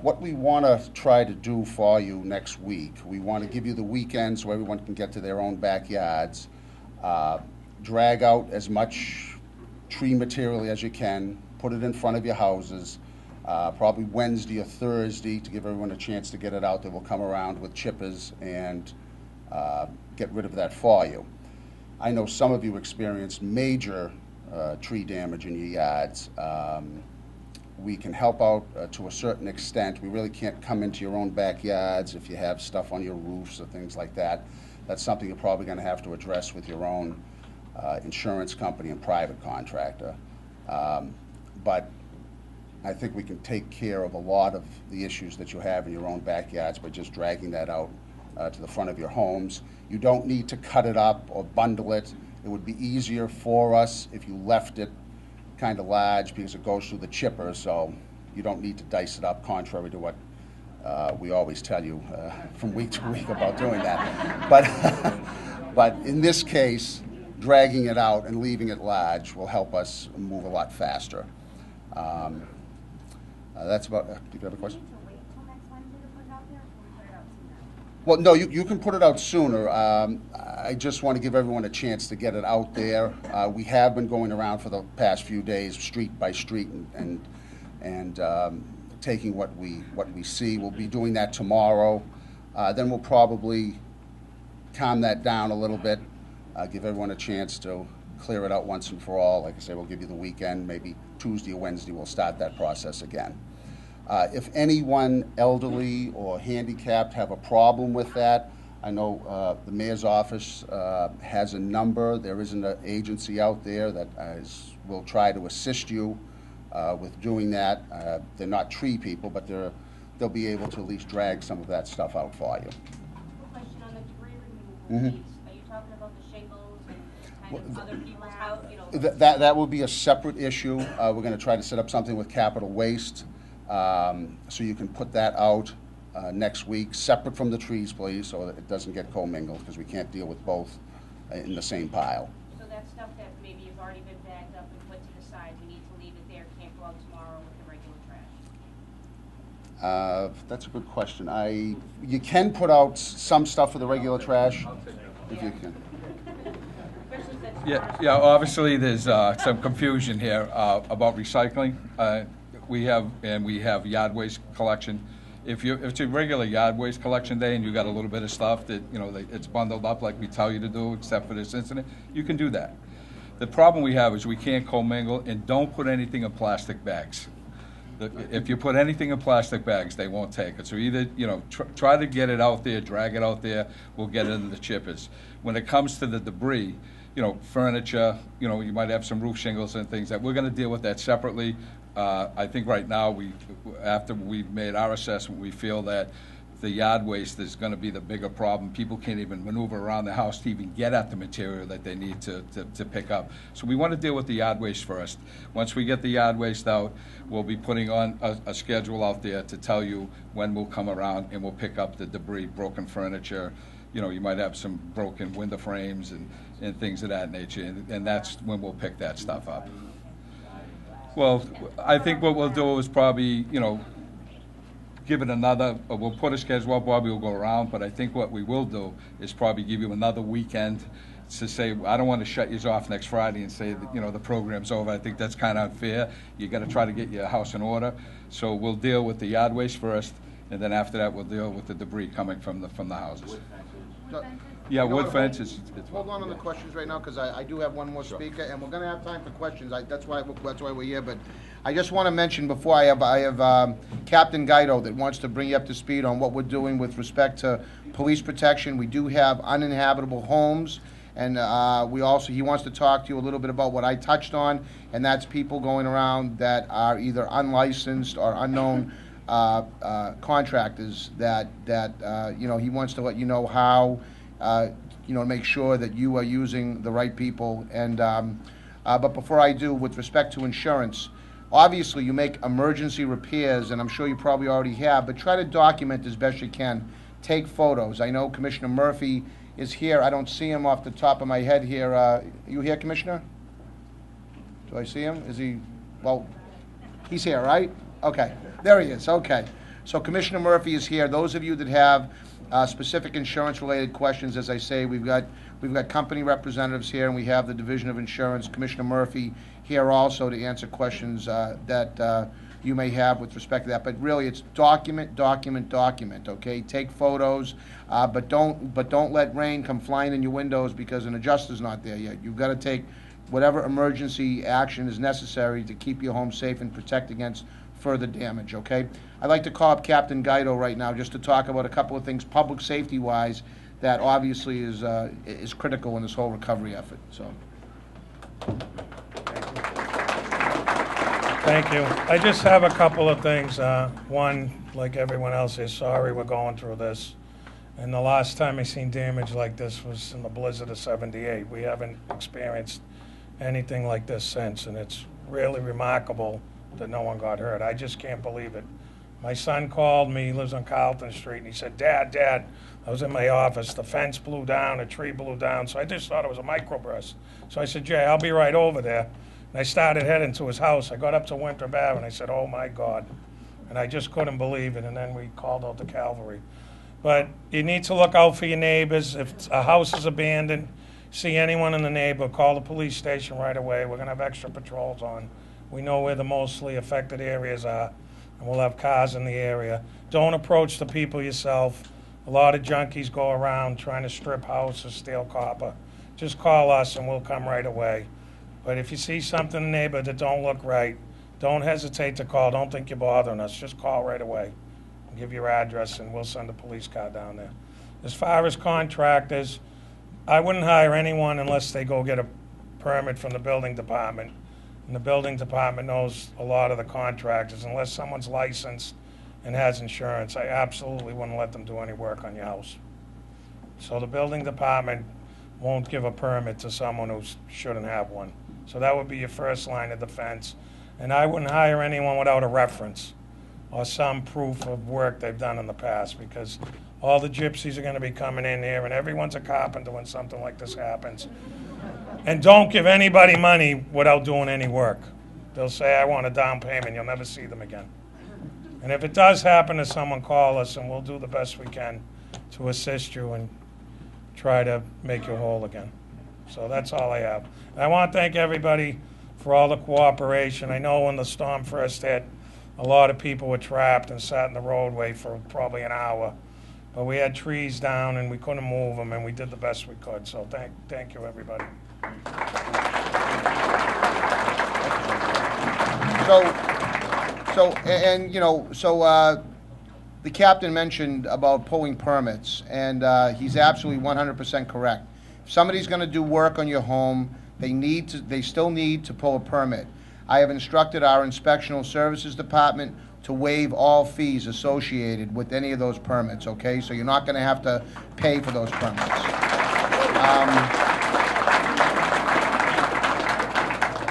What we want to try to do for you next week, we want to give you the weekend so everyone can get to their own backyards. Drag out as much tree material as you can, put it in front of your houses, probably Wednesday or Thursday to give everyone a chance to get it out. They will come around with chippers and get rid of that for you. I know some of you experienced major tree damage in your yards. We can help out to a certain extent. We really can't come into your own backyards if you have stuff on your roofs or things like that. That's something you're probably going to have to address with your own insurance company and private contractor. But I think we can take care of a lot of the issues that you have in your own backyards by just dragging that out to the front of your homes. You don't need to cut it up or bundle it. It would be easier for us if you left it kind of large because it goes through the chipper, so you don't need to dice it up, contrary to what we always tell you from week to week about doing that. But in this case, dragging it out and leaving it large will help us move a lot faster. That's about. Do you have a question? Well, no, you can put it out sooner. I just want to give everyone a chance to get it out there. We have been going around for the past few days, street by street, and taking what we see. We'll be doing that tomorrow. Then we'll probably calm that down a little bit, give everyone a chance to clear it out once and for all. Like I say, we'll give you the weekend. Maybe Tuesday or Wednesday we'll start that process again. If anyone elderly or handicapped have a problem with that, I know the mayor's office has a number. There isn't an agency out there that will try to assist you with doing that. They're not tree people, but they'll be able to at least drag some of that stuff out for you. Question on the debris removal piece. Are you talking about the shingles and kind of other people's house? That will be a separate issue. We're going to try to set up something with Capital Waste. So you can put that out next week, separate from the trees, please, so that it doesn't get commingled, because we can't deal with both in the same pile. So that stuff that maybe has already been bagged up and put to the side, we need to leave it there, can't go out tomorrow with the regular trash? That's a good question. You can put out some stuff for the regular trash, if you can. Yeah. Obviously, there's some confusion here about recycling. We have yard waste collection. If it's a regular yard waste collection day and you got a little bit of stuff that it's bundled up like we tell you to do, except for this incident, you can do that. The problem we have is we can't commingle, and don't put anything in plastic bags. If you put anything in plastic bags, they won't take it. So either, try to get it out there, drag it out there, we'll get it into the chippers. When it comes to the debris, furniture, you might have some roof shingles and things that we're going to deal with that separately. I think right now, after we've made our assessment, we feel that the yard waste is going to be the bigger problem. People can't even maneuver around the house to even get at the material that they need to pick up. So we want to deal with the yard waste first. Once we get the yard waste out, we'll be putting on a schedule out there to tell you when we'll come around and we'll pick up the debris, broken furniture. You might have some broken window frames and things of that nature, and that's when we'll pick that stuff up. Well, I think what we'll do is probably, give it we'll put a schedule up, Bobby will go around, but I think what we will do is probably give you another weekend to say, I don't want to shut you off next Friday and say that, the program's over. I think that's kind of unfair. You got to try to get your house in order. So we'll deal with the yard waste first, and then after that, we'll deal with the debris coming from the houses. Yeah, wood fences. Hold on the questions right now, because I do have one more speaker, and we're going to have time for questions. That's why we're here. But I just want to mention before I have Captain Guido that wants to bring you up to speed on what we're doing with respect to police protection. We do have uninhabitable homes, and he wants to talk to you a little bit about what I touched on, and that's people going around that are either unlicensed or unknown contractors that he wants to let you know how. Make sure that you are using the right people. And but before I do, with respect to insurance, obviously you make emergency repairs, and I'm sure you probably already have, but try to document as best you can. Take photos. I know Commissioner Murphy is here. I don't see him off the top of my head here. Are you here, Commissioner? Do I see him? Is he? Well, he's here, right? Okay. There he is. Okay. So Commissioner Murphy is here. Those of you that have specific insurance-related questions, as I say, we've got company representatives here, and we have the Division of Insurance, Commissioner Murphy, here also to answer questions that you may have with respect to that. But really, it's document. Okay, take photos, but don't let rain come flying in your windows because an adjuster's not there yet. You've got to take whatever emergency action is necessary to keep your home safe and protect against further damage, okay? I'd like to call up Captain Guido right now just to talk about a couple of things public safety-wise that obviously is critical in this whole recovery effort. So, thank you. I just have a couple of things. One, like everyone else is, sorry we're going through this. And the last time I seen damage like this was in the blizzard of '78. We haven't experienced anything like this since, and it's really remarkable that no one got hurt. I just can't believe it. My son called me, he lives on Carlton Street, and he said, Dad, I was in my office, the fence blew down, a tree blew down, so I just thought it was a microburst. So I said, Jay, I'll be right over there. And I started heading to his house. I got up to Winthrop Ave, and I said, oh my God. And I just couldn't believe it, and then we called out the cavalry. But you need to look out for your neighbors. If a house is abandoned, see anyone in the neighborhood, call the police station right away. We're going to have extra patrols on. We know where the mostly affected areas are, and we'll have cars in the area. Don't approach the people yourself. A lot of junkies go around trying to strip houses, steal copper. Just call us, and we'll come right away. But if you see something in the neighborhood that don't look right, don't hesitate to call. Don't think you're bothering us. Just call right away. Give your address, and we'll send a police car down there. As far as contractors, I wouldn't hire anyone unless they go get a permit from the building department. And the building department knows a lot of the contractors. Unless someone's licensed and has insurance, I absolutely wouldn't let them do any work on your house. So the building department won't give a permit to someone who shouldn't have one. So that would be your first line of defense. And I wouldn't hire anyone without a reference or some proof of work they've done in the past, because all the gypsies are going to be coming in here, and everyone's a carpenter when something like this happens. And don't give anybody money without doing any work. They'll say, I want a down payment. You'll never see them again. And if it does happen to someone, call us, and we'll do the best we can to assist you and try to make you whole again. So that's all I have. And I want to thank everybody for all the cooperation. I know when the storm first hit, a lot of people were trapped and sat in the roadway for probably an hour. But we had trees down, and we couldn't move them, and we did the best we could. So thank you, everybody. The captain mentioned about pulling permits, and he's absolutely 100% correct. If somebody's going to do work on your home, they still need to pull a permit. I have instructed our inspectional services department to waive all fees associated with any of those permits, okay? So you're not going to have to pay for those permits.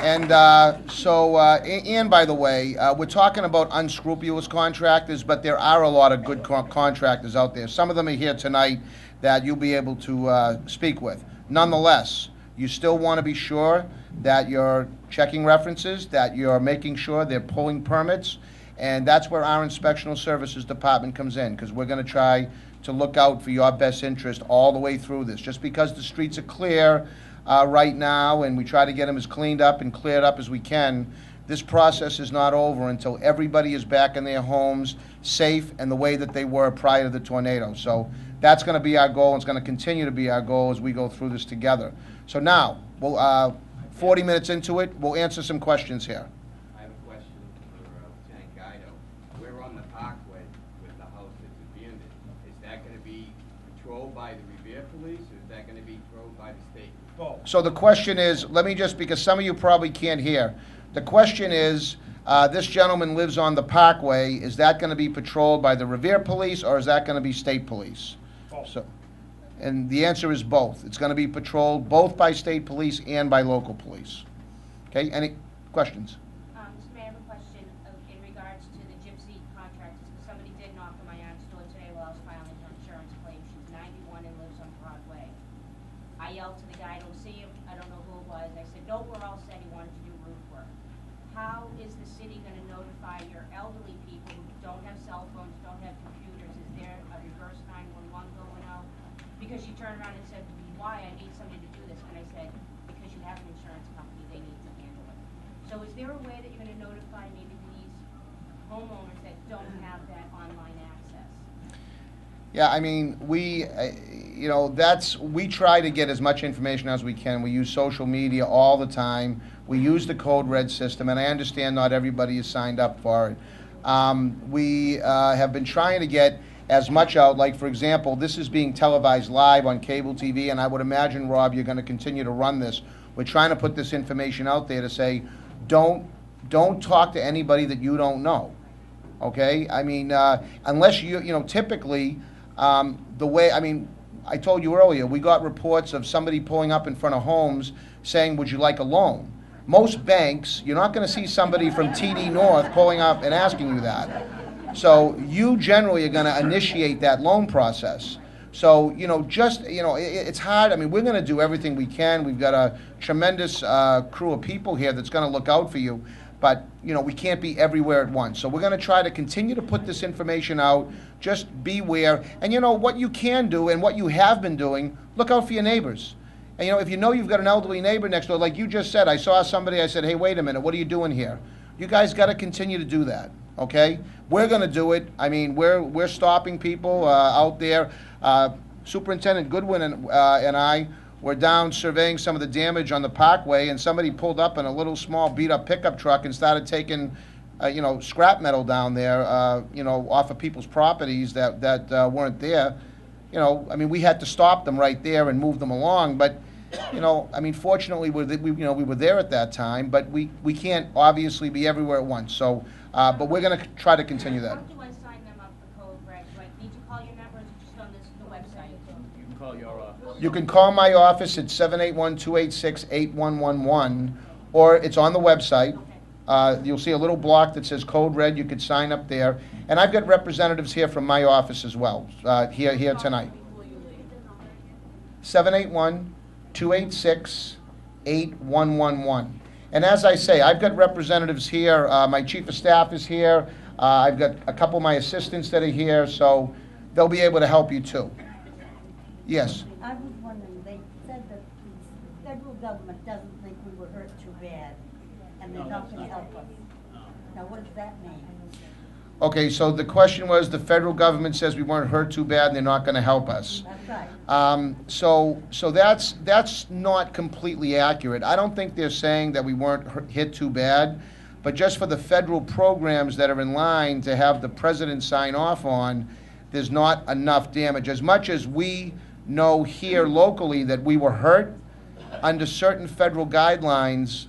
And by the way, we're talking about unscrupulous contractors, but there are a lot of good contractors out there. Some of them are here tonight that you'll be able to speak with. Nonetheless, you still want to be sure that you're checking references, that you're making sure they're pulling permits, and that's where our inspectional services department comes in, because we're going to try to look out for your best interest all the way through this. Just because the streets are clear right now, and we try to get them as cleaned up and cleared up as we can, this process is not over until everybody is back in their homes, safe, and the way that they were prior to the tornado. So that's going to be our goal, and it's going to continue to be our goal as we go through this together. So now, we'll, 40 minutes into it, we'll answer some questions here. I have a question for Lieutenant Guido. We're on the parkway with the house that's abandoned. Is that going to be patrolled by the Revere police, or is that going to be patrolled by the state? So the question is, let me just, because some of you probably can't hear, the question is, this gentleman lives on the parkway, is that going to be patrolled by the Revere police, or is that going to be state police? So, and the answer is both. It's going to be patrolled both by state police and by local police. Okay, any questions? Mr. Mayor, I have a question in regards to the gypsy contractors. Somebody did knock on my aunt's door today while I was filing her insurance claim. She's 91 and lives on Broadway. I yelled to the guy, I don't see him, I don't know who it was. I said, no, we're all set, he wanted to do roof work. How is the city going to notify your elderly people who don't have cell phones, don't have computers? Is there a reverse 911 going out? Because she turned around and said, why? I need somebody to do this. And I said, because you have an insurance company, they need to handle it. So is there a way that you're going to notify maybe these homeowners that don't have that online access? Yeah, I mean, we try to get as much information as we can. We use social media all the time. We use the Code Red system, and I understand not everybody is signed up for it. We have been trying to get as much out, like, for example, this is being televised live on cable TV, and I would imagine, Rob, you're going to continue to run this. We're trying to put this information out there to say, don't talk to anybody that you don't know, okay? I mean, unless typically, the way, I mean, I told you earlier, we got reports of somebody pulling up in front of homes saying, would you like a loan? Most banks, you're not going to see somebody from TD North pulling up and asking you that. So you generally are going to initiate that loan process. So, it's hard. I mean, we're going to do everything we can. We've got a tremendous crew of people here that's going to look out for you. But, we can't be everywhere at once. So we're going to try to continue to put this information out. Just beware. And, what you can do and what you have been doing, look out for your neighbors. And, if you know you've got an elderly neighbor next door, like you just said, I saw somebody, I said, hey, wait a minute, what are you doing here? You guys got to continue to do that, okay? We're going to do it. I mean, we're stopping people out there. Superintendent Goodwin and I were down surveying some of the damage on the parkway, and somebody pulled up in a little small beat-up pickup truck and started taking, scrap metal down there, off of people's properties that weren't there. I mean, we had to stop them right there and move them along, but I mean, fortunately, we were there at that time, but we can't obviously be everywhere at once. So, but we're going to try to continue that. How do I sign them up for Code Red? Do I need to call your number, or is it just on the website? You can call your office. You can call my office at 781-286-8111, or it's on the website. You'll see a little block that says Code Red. You could sign up there. And I've got representatives here from my office as well, here tonight. 781-286-8111. And as I say, I've got representatives here. My chief of staff is here. I've got a couple of my assistants that are here, so they'll be able to help you too. Yes? I was wondering, they said that the federal government doesn't think we were hurt too bad, and they're not going to help us. Now, what does that mean? Okay, so the question was, the federal government says we weren't hurt too bad and they're not going to help us. That's right. So that's not completely accurate. I don't think they're saying that we weren't hit too bad, but just for the federal programs that are in line to have the president sign off on, there's not enough damage. As much as we know here locally that we were hurt under certain federal guidelines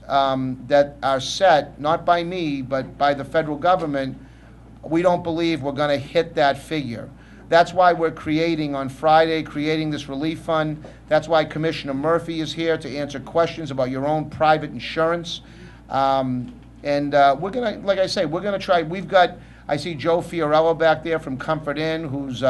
that are set, not by me, but by the federal government, we don't believe we're going to hit that figure. That's why we're creating on Friday, creating this relief fund. That's why Commissioner Murphy is here to answer questions about your own private insurance. And we're going to, like I say, we're going to try. We've got, I see Joe Fiorello back there from Comfort Inn, who's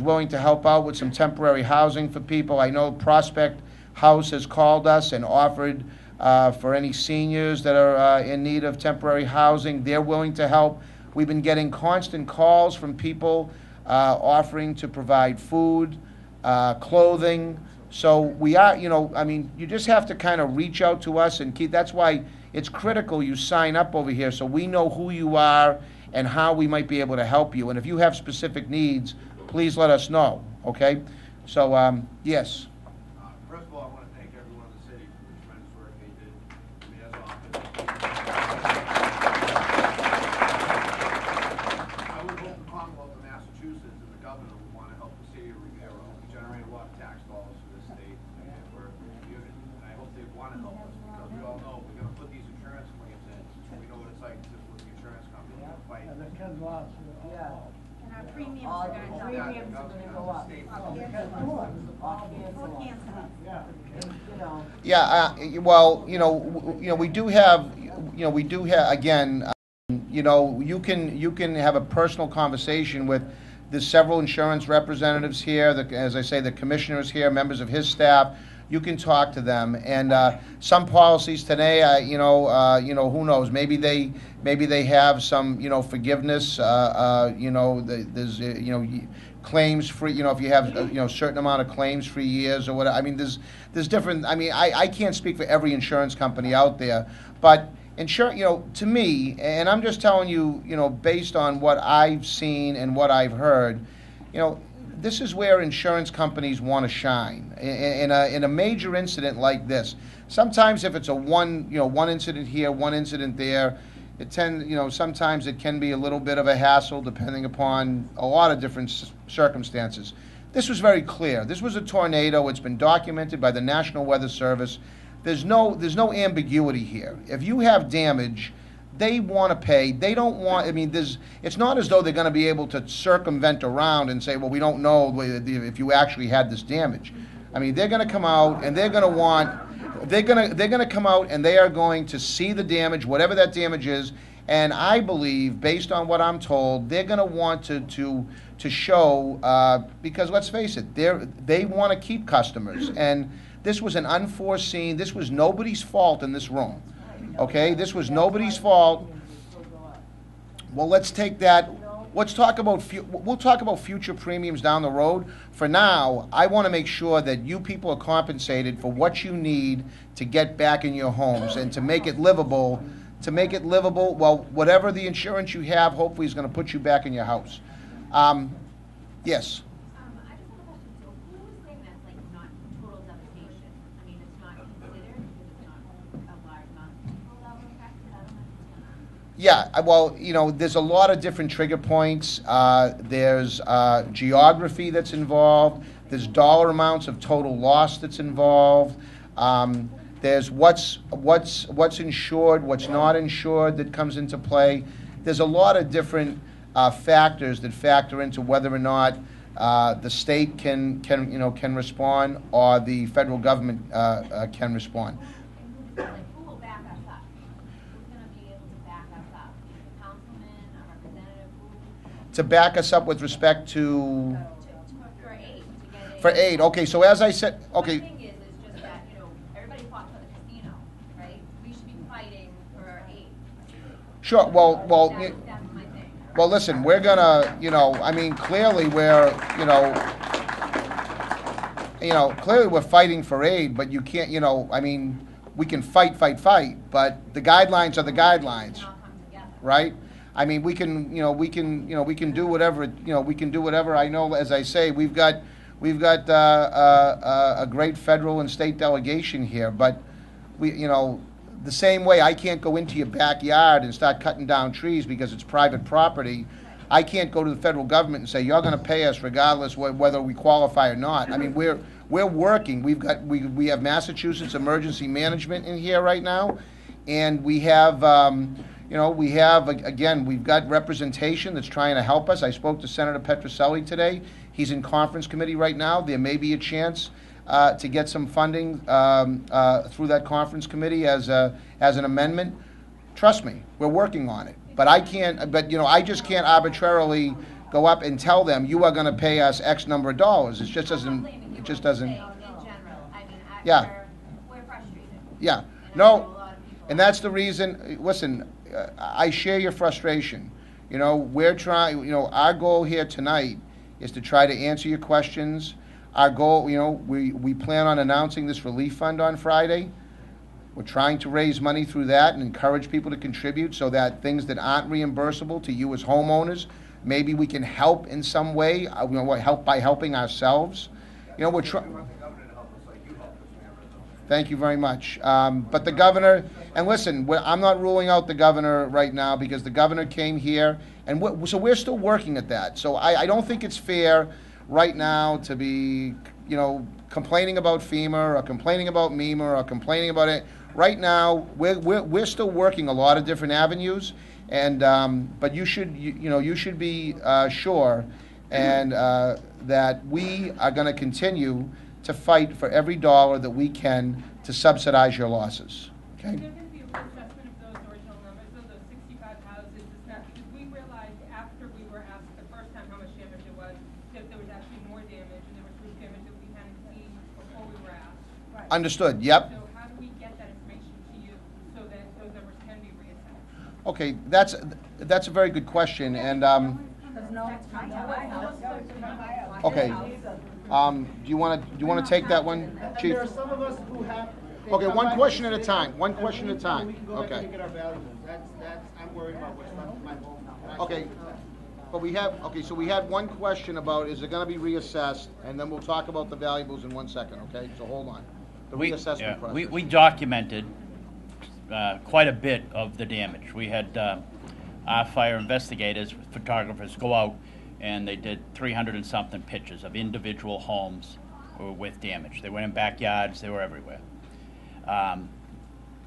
willing to help out with some temporary housing for people. I know Prospect House has called us and offered for any seniors that are in need of temporary housing. They're willing to help. We've been getting constant calls from people offering to provide food, clothing. So we are, I mean, you just have to kind of reach out to us and keep, that's why it's critical you sign up over here so we know who you are and how we might be able to help you. And if you have specific needs, please let us know, okay? So, yes. First of all, I want to thank everyone in the city for the tremendous work they did. I mean, as often. I would hope the Commonwealth of Massachusetts and the governor would want to help the city of Revere. We generate a lot of tax dollars for this state and for the community. And I hope they want to help us because we all know we're going to put these insurance claims in. We know what it's like to with the insurance company. Fight. And our premiums are gonna go up. Yeah, well, we do have, again, you can have a personal conversation with the several insurance representatives here, as I say, the commissioners here, members of his staff. You can talk to them, and some policies today, who knows? Maybe they have some, forgiveness. There's claims free. If you have certain amount of claims free years or whatever. I mean, there's different. I mean, I can't speak for every insurance company out there, but to me, and I'm just telling you, based on what I've seen and what I've heard, this is where insurance companies want to shine. In a major incident like this, sometimes if it's a one incident here, one incident there, sometimes it can be a little bit of a hassle depending upon a lot of different circumstances. This was very clear. This was a tornado. It's been documented by the National Weather Service. There's no ambiguity here. If you have damage, they want to pay. They don't want, it's not as though they're going to be able to circumvent around and say, well, we don't know if you actually had this damage. I mean, they're going to come out and they're going to come out and they are going to see the damage, whatever that damage is. And I believe, based on what I'm told, they're going to want to show, because let's face it, they want to keep customers. And this was an unforeseen, this was nobody's fault in this room. Okay, this was nobody's fault. Well, let's take that. Let's talk about. We'll talk about future premiums down the road. For now, I want to make sure that you people are compensated for what you need to get back in your homes and to make it livable. Well, whatever the insurance you have, hopefully, is going to put you back in your house. Yes. Yeah, well, there's a lot of different trigger points. There's geography that's involved. There's dollar amounts of total loss that's involved. There's what's insured, what's not insured that comes into play. There's a lot of different factors that factor into whether or not the state can respond or the federal government can respond. To back us up with respect to for aid. Okay, so as I said, okay. The thing is just that everybody fought for the casino, right? We should be fighting for our aid. Sure. Well. That's my thing. Well, listen, we're gonna, clearly clearly we're fighting for aid, but you can't, we can fight, but the guidelines are the guidelines, right? I mean, we can do whatever, we can do whatever. I know, as I say, we've got a great federal and state delegation here, but the same way I can't go into your backyard and start cutting down trees because it's private property. I can't go to the federal government and say, you're going to pay us regardless whether we qualify or not. I mean, we're working. We have Massachusetts Emergency Management in here right now, and we have, we've got representation that's trying to help us. I spoke to Senator Petroselli today. He's in conference committee right now. There may be a chance to get some funding through that conference committee as an amendment. Trust me, we're working on it. But I can't. But I just can't arbitrarily go up and tell them you are going to pay us X number of dollars. It just doesn't. It just doesn't. In general, I mean, Yeah. we're frustrated. Yeah. No. And that's the reason. Listen, I share your frustration. We're trying. Our goal here tonight is to try to answer your questions. Our goal, we plan on announcing this relief fund on Friday. We're trying to raise money through that and encourage people to contribute so that things that aren't reimbursable to you as homeowners, maybe we can help in some way. Help by helping ourselves. We're trying. Thank you very much. But the governor, and listen, I'm not ruling out the governor right now because the governor came here, and so we're still working at that. So I don't think it's fair right now to be, complaining about FEMA or complaining about MEMA or complaining about it. Right now, we're still working a lot of different avenues, and but you should be sure and that we are going to continue to fight for every dollar that we can to subsidize your losses. Okay. Is there going to be a reassessment of those original numbers, of those 65 houses? Because we realized after we were asked the first time how much damage it was, that there was actually more damage, and there was roof damage that we hadn't seen before we were asked. Right. Understood. Yep. So how do we get that information to you so that those numbers can be reassessed? Okay, that's a very good question, and okay. Do you want to take that one, Chief? There are some of us who have. Okay, one question at a time. One question at a time. We can go back Okay. and look at our valuables. That's, I'm worried about what's left of my home. Okay, but so we had one question about, is it going to be reassessed? And then we'll talk about the valuables in 1 second, okay? So hold on. The reassessment process. We documented quite a bit of the damage. We had our fire investigators, photographers, go out and they did 300 and something pictures of individual homes with damage. They went in backyards, they were everywhere.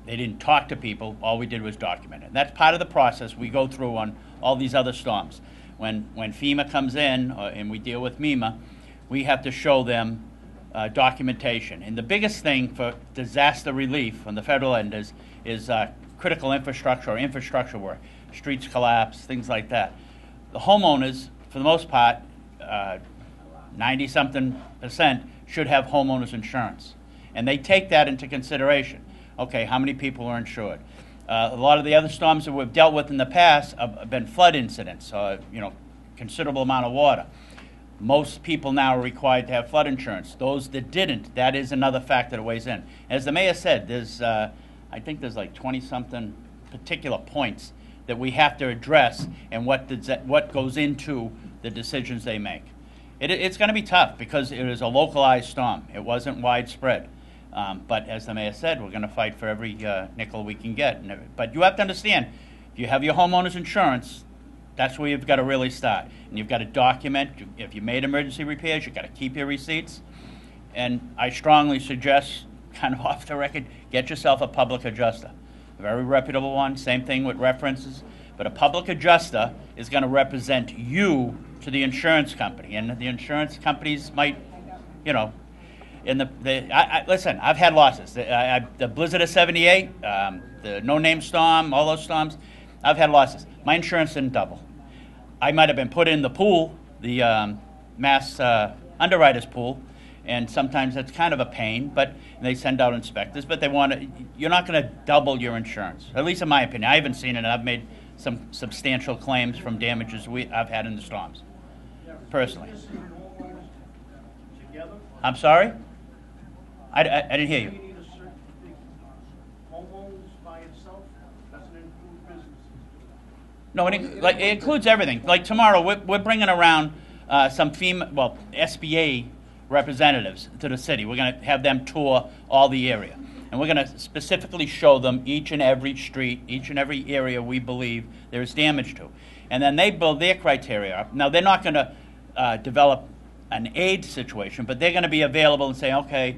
They didn't talk to people, all we did was document it. And that's part of the process we go through on all these other storms. When FEMA comes in and we deal with MEMA, we have to show them documentation. And the biggest thing for disaster relief on the federal end is critical infrastructure or infrastructure work. Streets collapse, things like that. The homeowners, for the most part, 90-something% should have homeowners insurance. And they take that into consideration. Okay, how many people are insured? A lot of the other storms that we've dealt with in the past have been flood incidents, considerable amount of water. Most people now are required to have flood insurance. Those that didn't, that is another factor that weighs in. As the mayor said, I think there's like 20-something particular points that we have to address and what goes into the decisions they make. It's going to be tough because it is a localized storm. It wasn't widespread. But as the mayor said, we're going to fight for every nickel we can get. But you have to understand, if you have your homeowner's insurance, that's where you've got to really start. And you've got to document. If you made emergency repairs, you've got to keep your receipts. And I strongly suggest, kind of off the record, get yourself a public adjuster. A very reputable one, same thing with references. But a public adjuster is going to represent you to the insurance company. And the insurance companies might, listen, I've had losses. The blizzard of '78, the no-name storm, all those storms, I've had losses. My insurance didn't double. I might have been put in the pool, the mass underwriters pool, and sometimes that's kind of a pain, but they send out inspectors, but you're not going to double your insurance, at least in my opinion. I haven't seen it, and I've made some substantial claims from damages I've had in the storms, personally. I'm sorry? I didn't hear you. No, it includes everything. Like tomorrow, we're bringing around some SBA representatives to the city. We're going to have them tour all the area. And we're going to specifically show them each and every street, each and every area we believe there is damage to. And then they build their criteria up. Now, they're not going to develop an aid situation, but they're going to be available and say, okay,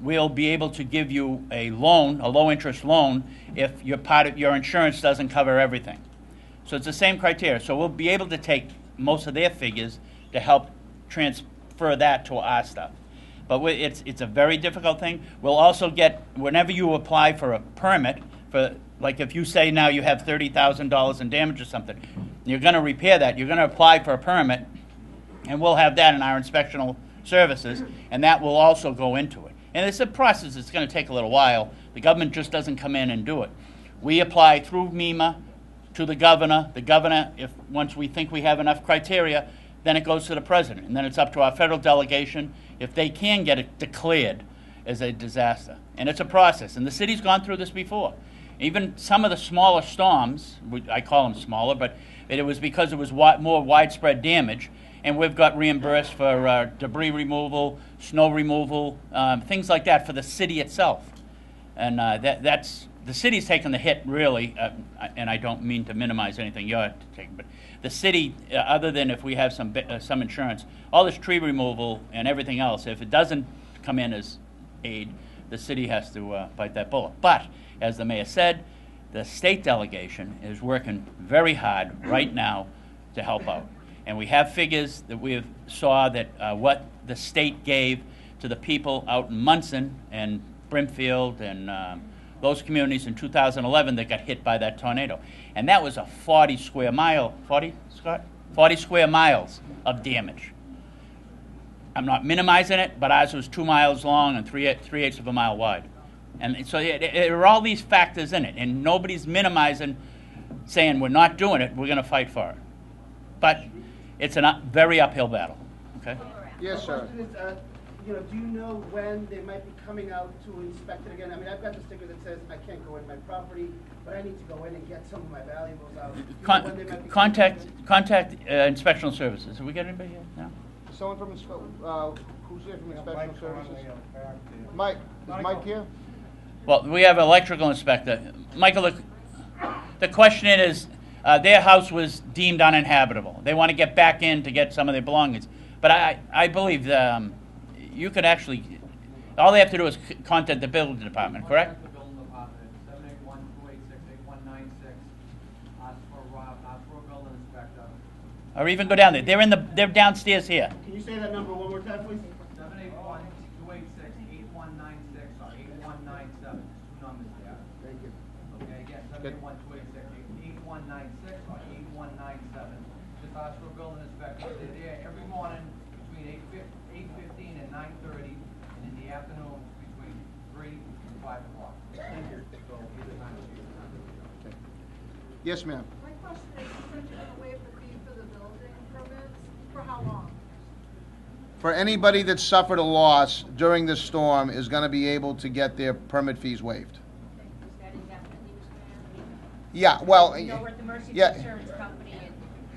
we'll be able to give you a loan, a low-interest loan, if your insurance doesn't cover everything. So it's the same criteria. So we'll be able to take most of their figures to help transfer that to our stuff. But it's a very difficult thing. We'll also get, whenever you apply for a permit, for like if you say now you have $30,000 in damage or something, you're going to repair that, you're going to apply for a permit, and we'll have that in our inspectional services, and that will also go into it. And it's a process that's going to take a little while. The government just doesn't come in and do it. We apply through MEMA to the governor. The governor, once we think we have enough criteria, then it goes to the president. And then it's up to our federal delegation if they can get it declared as a disaster. And it's a process. And the city's gone through this before. Even some of the smaller storms, I call them smaller, but it was because it was more widespread damage. And we've got reimbursed for debris removal, snow removal, things like that for the city itself. And that's the city's taken the hit, really, and I don't mean to minimize anything you're taking, but the city, other than if we have some insurance, all this tree removal and everything else, if it doesn't come in as aid, the city has to bite that bullet. But, as the mayor said, the state delegation is working very hard right now to help out. And we have figures that we saw that what the state gave to the people out in Munson and Brimfield and those communities in 2011 that got hit by that tornado. And that was a 40 square miles of damage. I'm not minimizing it, but ours was 2 miles long and 3/8 of a mile wide. And so there are all these factors in it, and nobody's minimizing, saying we're not doing it, we're going to fight for it. But it's a very uphill battle. Okay? Yes, sir. My question is, do you know when they might be coming out to inspect it again? I mean, I've got the sticker that says I can't go in my property, but I need to go in and get some of my valuables out. Do you know when they might be Contact inspectional services. Have we got anybody here? No? Someone from, who's here from Inspectional Services? Mike, is Mike here? Well, we have an electrical inspector. Michael, the question is, their house was deemed uninhabitable. They want to get back in to get some of their belongings. But I believe you could actually, all they have to do is contact the building department, correct? The building department, 781-286-8196. Ask for a building inspector. Or even go down there. They're downstairs here. Can you say that number one more time, please? 781-286-8196 or 8197. Two numbers there. Thank you. Okay, again, 781-286-8196 or 8197. Just ask for a building inspector. They're there every morning between 8:15 and 9:30, and in the afternoon between 3 and 5 o'clock. Thank you. So either time of year. Yes, ma'am. My question is, you said you're gonna waive the fee for the building permits, for how long? For anybody that suffered a loss during the storm is going to be able to get their permit fees waived. Is that indefinitely, Mr. Mayor? Yeah, well, You know, we're at the mercy of yeah. the insurance company and.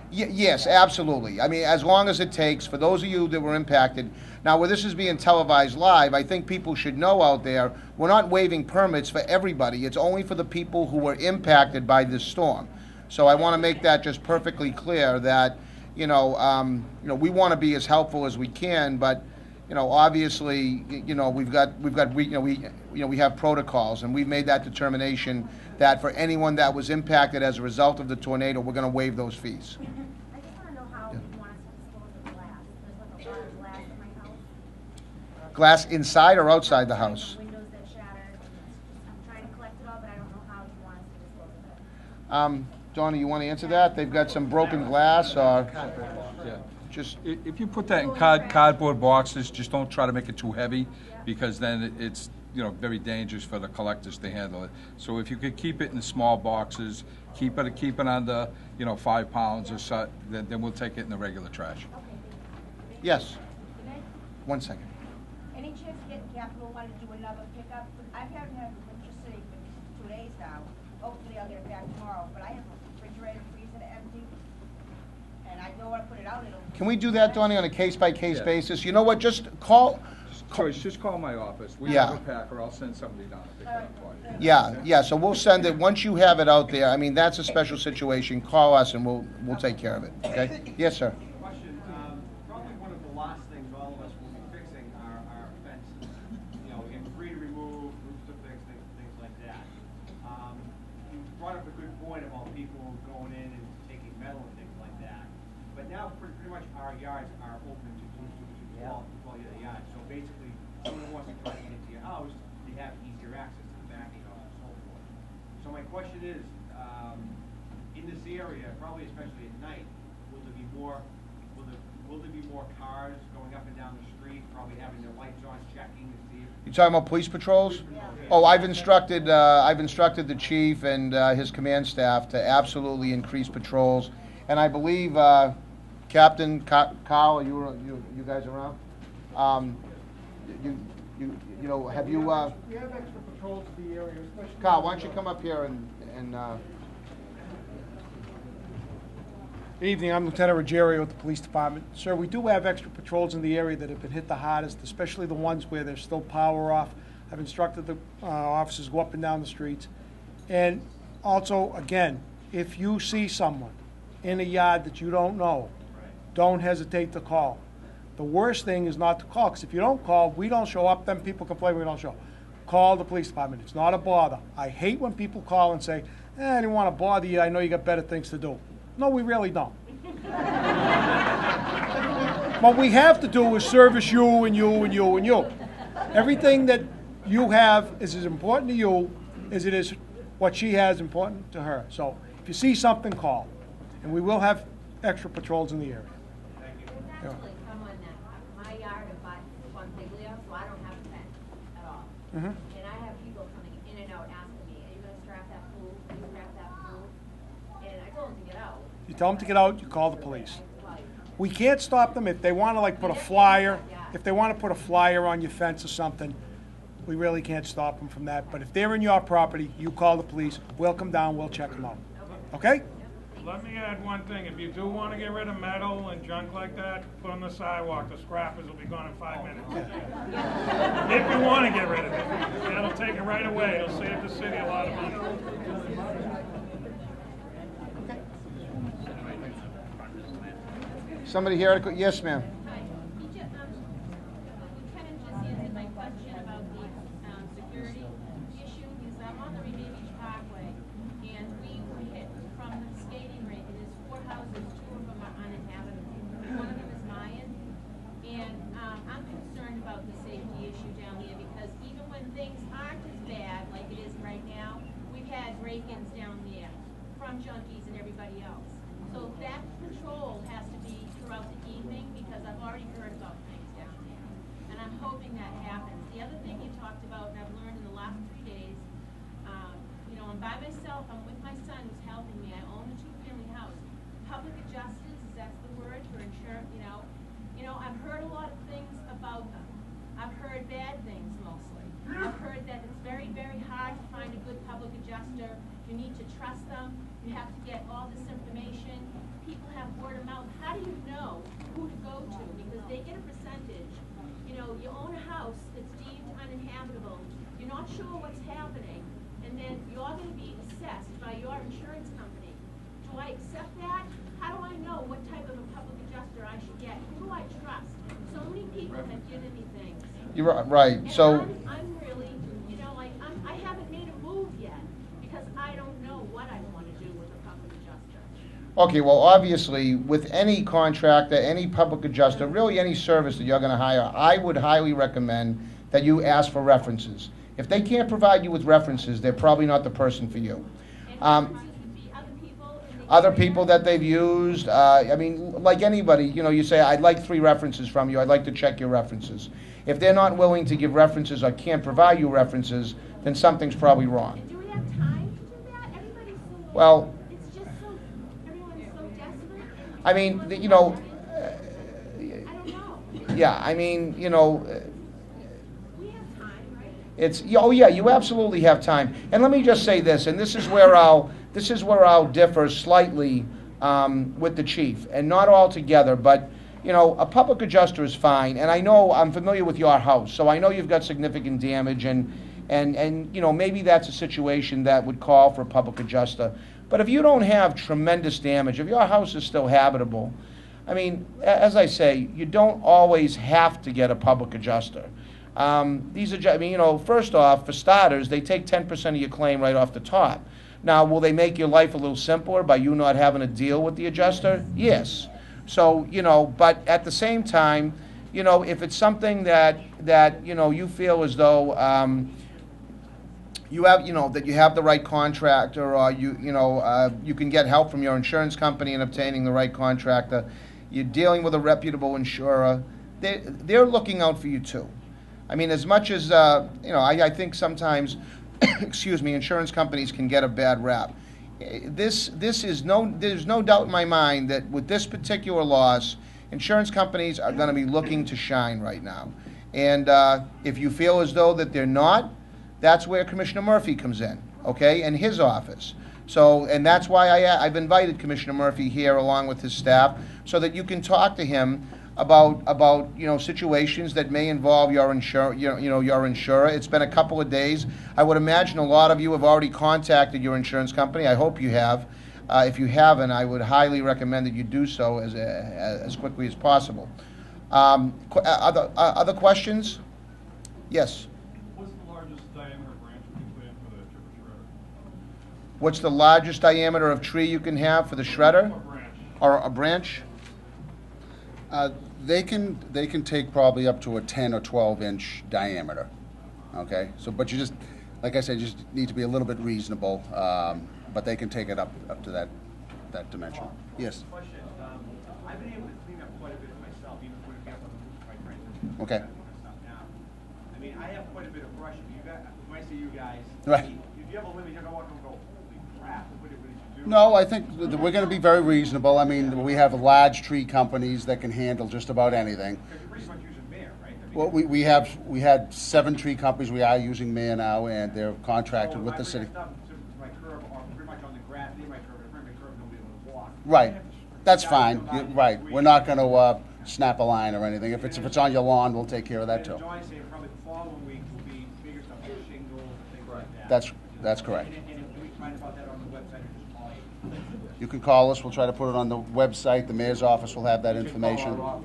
Yes, absolutely. I mean, as long as it takes, for those of you that were impacted, now where this is being televised live, I think people should know out there, we're not waiving permits for everybody. It's only for the people who were impacted by this storm. So I want to make that just perfectly clear that, we want to be as helpful as we can, but, obviously, we have protocols, and we've made that determination that for anyone that was impacted as a result of the tornado, we're going to waive those fees. I just want to know how you want us to dispose of glass. There's like a lot of glass in my house. Glass inside or outside the house? Windows that shattered. I'm trying to collect it all, but I don't know how you want us to dispose of it. Donna, you want to answer that? They've got some broken glass or Yeah. just... If you put that in cardboard boxes, just don't try to make it too heavy, because then it's, very dangerous for the collectors to handle it. So if you could keep it in small boxes, keep it under, 5 pounds or so, then we'll take it in the regular trash. Yes. 1 second. Any chance of getting Capital One to do another pickup? I haven't had electricity for 2 days now. Hopefully I'll get it back tomorrow, but I have a refrigerator, freezer empty. And I don't want to put it Can we do that, Donnie, on a case-by-case Yeah. basis? You know what, just call, Joyce, just call my office. We Yeah. have a packer. I'll send somebody down to pick it up for you. yeah, so we'll send it, once you have it out there, I mean, that's a special situation, call us and we'll take care of it, okay? Yes, sir. Question, probably one of the last things all of us will be fixing are fences. You know, getting free to remove, roofs to fix, things like that. You brought up a good point about people going in and taking metal and things like that. But now pretty much our yards are open to all your yards. So basically, someone wants to try to get into your house, they have easier access to the back yard and so forth. So my question is, in this area, probably especially at night, will there be more cars going up and down the street, probably having their lights on, checking to see if... You talking about police patrols? Oh, I've instructed the chief and his command staff to absolutely increase patrols. And I believe, Captain Kyle, you guys around? You know, have you, We have extra patrols in the area, especially. Kyle, why don't you come up here and Good evening, I'm Lieutenant Ruggiero with the Police Department. Sir, we do have extra patrols in the area that have been hit the hardest, especially the ones where there's still power off. I've instructed the officers to go up and down the streets. And also, again, if you see someone in a yard that you don't know, don't hesitate to call. The worst thing is not to call, because if you don't call, we don't show up, then people complain we don't show up. Call the police department. It's not a bother. I hate when people call and say, I didn't want to bother you. I know you got better things to do. No, we really don't. What we have to do is service you and you and you and you. Everything that you have is as important to you as it is what she has important to her. So if you see something, call. And we will have extra patrols in the area. There's actually someone that, my yard abuts one Biglio, so I don't have a fence at all. Mhm. And I have people coming in and out asking me, are you gonna strap that pool? Are you gonna strap that pool? And I told them to get out. You tell them to get out, you call the police. We can't stop them if they want to like put a flyer, if they want to put a flyer on your fence or something, we really can't stop them from that. But if they're in your property, you call the police, we'll come down, we'll check them out. Okay? Let me add one thing. If you do want to get rid of metal and junk like that, put on the sidewalk. The scrappers will be gone in 5 minutes. If you want to get rid of it. That'll take it right away. It'll save the city a lot of money. somebody here? Yes, ma'am. Hi. Lieutenant just answered my question about the security issue. Because I'm on the Revere Beach Parkway, and we were hit from the skating rink. It is 4 houses, 2 of them are uninhabitable. One of them is Mayan. And I'm concerned about the safety issue down here because even when things aren't as bad like it is right now, we've had break-ins down there from junkies and everybody else. So that patrol has to be throughout the evening because I've already heard about things down there. And I'm hoping that happens. The other thing you talked about, and I've learned in the last 3 days, you know, I'm by myself, I'm with my son who's helping me. I own a 2-family house. Public adjusters, is that the word for insurance, you know? I've heard a lot of things about them. I've heard bad things mostly. I've heard that it's very, very hard to find a good public adjuster. You need to trust them. You have to get all this information. People have word of mouth. How do you know who to go to? Because they get a percentage. You know, you own a house that's deemed uninhabitable. You're not sure what's happening. And then you're going to be assessed by your insurance company. Do I accept that? How do I know what type of a public adjuster I should get? Who do I trust? So many people have given me things. You're right. And So I'm really, you know, like, I haven't made a move yet because I don't know what I want to do with a public adjuster. okay, well, obviously, with any contractor, any public adjuster, really any service that you're going to hire, I would highly recommend that you ask for references. If they can't provide you with references, they're probably not the person for you. Other people that they've used, I mean, like anybody, you know, you say, I'd like 3 references from you, I'd like to check your references. If they're not willing to give references or can't provide you references, then something's probably wrong. Do we have time to do that? Everybody's so, Well, it's just so, everyone's so desperate. I mean, you know, I don't know. yeah, I mean, you know, We have time, right? it's, oh yeah, you absolutely have time. And let me just say this, and this is where I'll differ slightly with the chief, and not all together, but, you know, a public adjuster is fine, and I know, I'm familiar with your house, so I know you've got significant damage, and you know, maybe that's a situation that would call for a public adjuster. But if you don't have tremendous damage, if your house is still habitable, I mean, as I say, you don't always have to get a public adjuster. I mean, you know, first off, for starters, they take 10% of your claim right off the top. Now, will they make your life a little simpler by you not having to deal with the adjuster? Yes. So, you know, but at the same time, you know, if it's something that you know, you feel as though you have, you know, that you have the right contractor, or you can get help from your insurance company in obtaining the right contractor, you're dealing with a reputable insurer, they're looking out for you too. I mean, as much as, you know, I think sometimes, excuse me, insurance companies can get a bad rap. There's no doubt in my mind that with this particular loss, insurance companies are going to be looking to shine right now. And if you feel as though that they're not, that's where Commissioner Murphy comes in, okay, and his office. So, and that's why I've invited Commissioner Murphy here along with his staff, so that you can talk to him about you know, situations that may involve your your insurer. It's been a couple of days. I would imagine a lot of you have already contacted your insurance company. I hope you have. If you haven't, I would highly recommend that you do so as quickly as possible. Other questions? Yes. What's the largest diameter branch we can put in for the chipper shredder? What's the largest diameter of tree you can have for the shredder? Or a branch? They can take probably up to a 10 or 12 inch diameter. Okay, so but you just, like I said, you just need to be a little bit reasonable. But they can take it up to that dimension. Yes. Question. I've been able to clean up quite a bit myself, even putting me up on the roof of my transition. Okay. Now, I mean, I have quite a bit of brush. You guys, when I say you guys, Right. If you have a limit, you're going to go, holy crap, what did you do? No, I think we're going to be very reasonable. I mean, we have large tree companies that can handle just about anything. Because you're pretty much using Mayor, right? I mean, Well, we had 7 tree companies. We are using Mayor now, and they're contracted with the city. To my curb, or pretty much on the grass, near my curb, in front of my curb, nobody will walk. Right. That's fine. Right. We're not going to snap a line or anything. If it's on your lawn, we'll take care of that too. And Johnny's saying probably the following week will be bigger stuff like shingles and things like that. That's correct. And if we find about that on the website, or just call you. You can call us. We'll try to put it on the website. The mayor's office will have that information. Okay,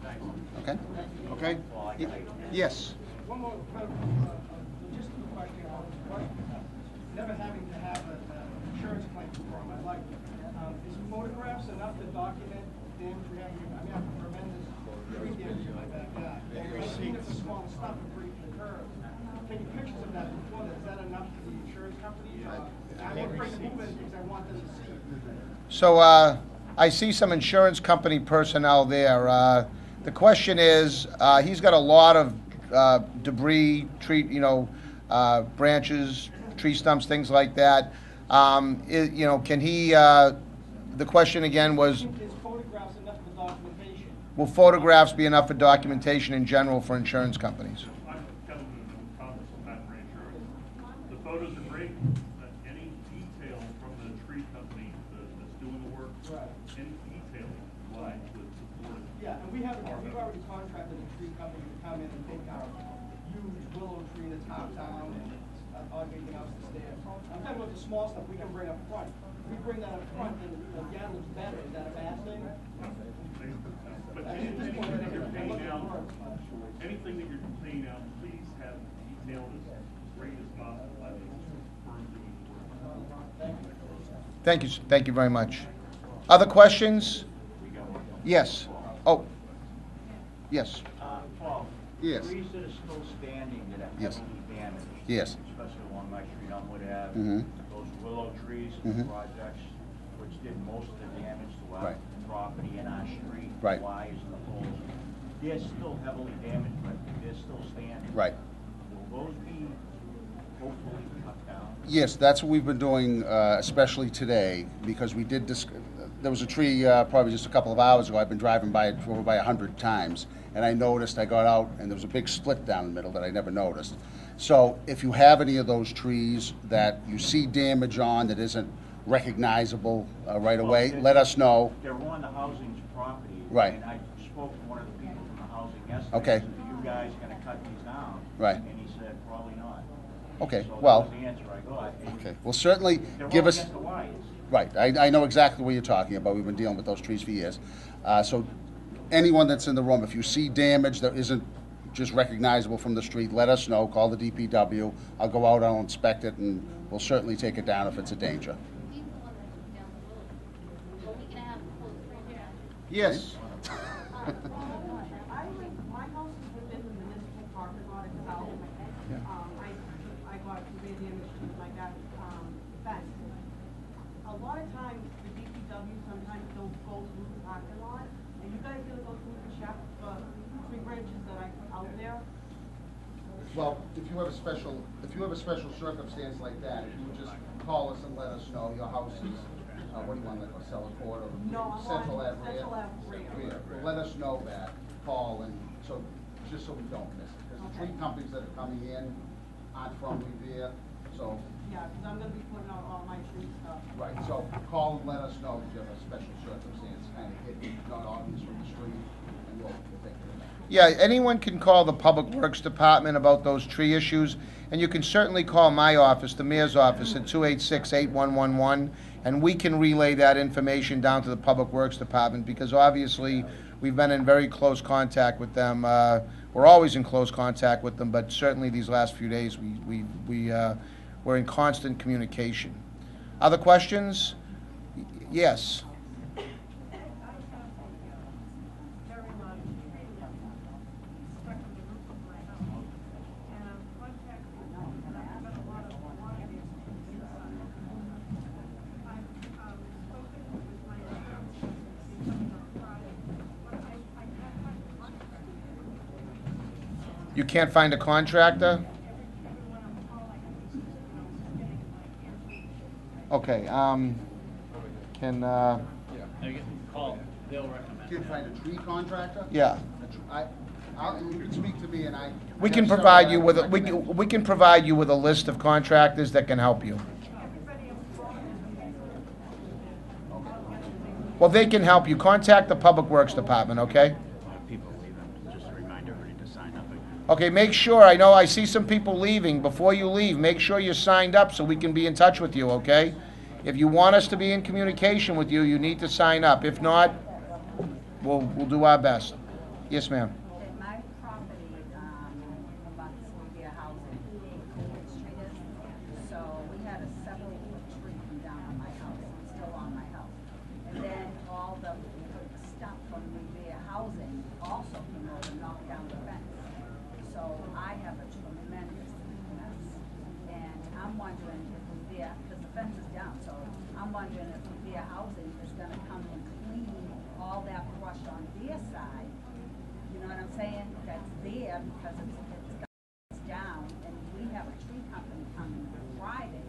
thanks. Okay? Okay? Yes. One more, just a question, never having to have an insurance claim for my life. Is photographs enough to document damage we have? I mean, I have tremendous tree damage in my backyard. Even if it's small stuff and breach the curb. Taking pictures of that before, is that enough for the insurance company? I won't bring them in because I want them to see. So I see some insurance company personnel there. The question is, he's got a lot of debris, tree, branches, tree stumps, things like that. Can he? The question again was, Is photographs enough for documentation? will photographs be enough for documentation in general for insurance companies? I'm kind of in conference on patent reinsurance. The photos are great. Any detail from the tree company that's doing the work, any detail would support it. Yeah, and we've already contracted a tree company to come in and take our huge willow tree that's half down and everything else that's there. I'm talking about the small stuff we can bring up front. If we bring that up front, then the yard looks better. Is that a bad thing? But anything that you're paying out, please have detailed as great as possible by the firm doing the work. Thank you. Thank you very much. Other questions? Yes. Oh. Yes. Paul, Yes. trees that are still standing that are Yes. heavily damaged. Yes. Especially along my street on Wood Ave. Mhm. Those willow trees and Mhm. projects, which did most of the damage to our Right. property and our street, Right. the wires and the poles. They're still heavily damaged, but they're still standing. Right. Will those be hopefully cut down? Yes, that's what we've been doing, especially today, because we did. There was a tree probably just a couple of hours ago. I've been driving by it over by 100 times, and I noticed. I got out, and there was a big split down the middle that I never noticed. So, if you have any of those trees that you see damage on that isn't recognizable right Well, away, they're- let us know. They're on the housing's property. Right. And I spoke to one of the people from the housing yesterday. Okay. I said, "Are you guys gonna cut these down?" Right. And he said, "Probably not." Okay, So well, that was the answer I got. And okay, well, certainly They're give all us, against the wires. right, I know exactly what you're talking about, we've been dealing with those trees for years. So anyone that's in the room, if you see damage that isn't just recognizable from the street, let us know, call the DPW, I'll go out, I'll inspect it, and we'll certainly take it down if it's a danger. Yes. My house is within the municipal parking lot itself. I got severe damage to my back fence. A lot of times, the DPW sometimes don't go through the parking lot, and you guys gonna go through and check the tree branches that I put out there? Well, if you have a special circumstance like that, if you would just call us and let us know your house is, what do you want, like a cellar court or No, I'm Central on Ave rear? Central Ave rear. Rear. Well, let us know that, call, and so, just so we don't miss it. Because the tree companies that are coming in aren't from Revere, so, Yeah, because I'm gonna be putting out all my tree stuff. right, so call and let us know if you have a special circumstance, kind of hidden, not obvious from the street, and we'll take it. Yeah, anyone can call the Public Works Department about those tree issues, and you can certainly call my office, the mayor's office, at 286-8111, and we can relay that information down to the Public Works Department, because obviously, we've been in very close contact with them. We're always in close contact with them, but certainly these last few days, we're in constant communication. Other questions? Yes. You can't find a contractor? Okay, can, Call, they'll recommend. Can you find a tree contractor? yeah. You can speak to me and I. We can provide you with, we can provide you with a list of contractors that can help you. Well, they can help you. Contact the Public Works Department, okay? People leaving, just a reminder, everybody to sign up. Okay, make sure, I know I see some people leaving. Before you leave, make sure you're signed up so we can be in touch with you, okay? If you want us to be in communication with you, you need to sign up. If not, we'll do our best. Yes, ma'am. My property, about this Revere housing, Coolidge Street is, so we had a 7-foot tree come down on my house, it's still on my house. And then all the stuff from Revere housing also came over and knocked down the fence. So I have a tremendous mess. And I'm wondering if Revere, because the fence is down, so I'm wondering if Revere housing is gonna come and clean all that brush on their side. You know what I'm saying? That's there because it's down, and we have a tree company coming Friday